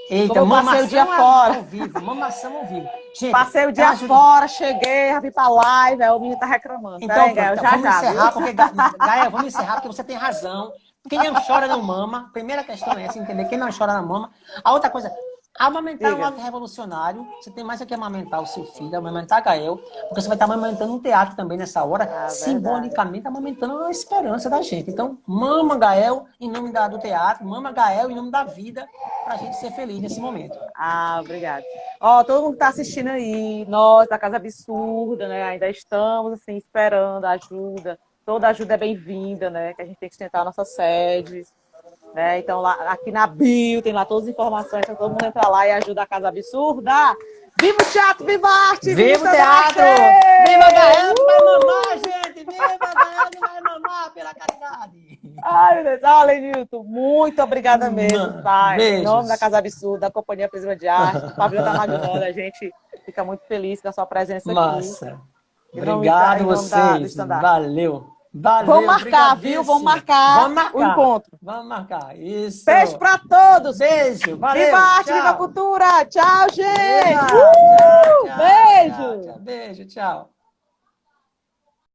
Eita, como eu passei o dia fora. ao vivo, mamação ao vivo. Gente, Passei o tá dia ajuda- fora, cheguei, já vim pra live, aí o menino tá reclamando. Pera Então, aí, Gael, pronto, já vamos já, encerrar, viu? porque, Gaia, vamos encerrar, porque você tem razão. Quem não chora não mama. Primeira questão é essa, entender? Quem não chora não mama. A outra coisa, amamentar é um Diga. ato revolucionário. Você tem mais do que amamentar o seu filho, amamentar Gael, porque você vai estar amamentando um teatro também nessa hora, Ah, simbolicamente amamentando a esperança da gente. Então, mama Gael em nome do teatro, mama Gael em nome da vida, pra gente ser feliz nesse momento. Ah, obrigada. Ó, todo mundo que tá assistindo aí, nós da Casa Absurda, né? Ainda estamos, assim, esperando a ajuda. Toda ajuda é bem-vinda, né? Que a gente tem que sustentar a nossa sede, né? Então, lá, aqui na bio, tem lá todas as informações, então todo mundo entra lá e ajuda a Casa Absurda. Viva o teatro, viva a arte, Viva o arte! teatro! Viva Gael que vai mamar, gente! Viva Gael que vai mamar pela caridade! Ai, meu Deus. Olha, Lenilton, muito obrigada mesmo, tá? Em nome da Beijos! Casa Absurda, da Companhia Prisma de Arte, do Pavilhão da Magnólia, a gente fica muito feliz com a sua presença aqui. Massa! Em Obrigado nome do vocês! estandarte. Valeu! Valeu! Vamos marcar, viu? Vamos marcar o encontro. Vamos marcar! Isso! Beijo para todos! Beijo! Valeu! Viva a arte, tchau. viva a cultura! Tchau, gente! Viva! Tchau, tchau, Beijo! tchau, tchau. Beijo, tchau!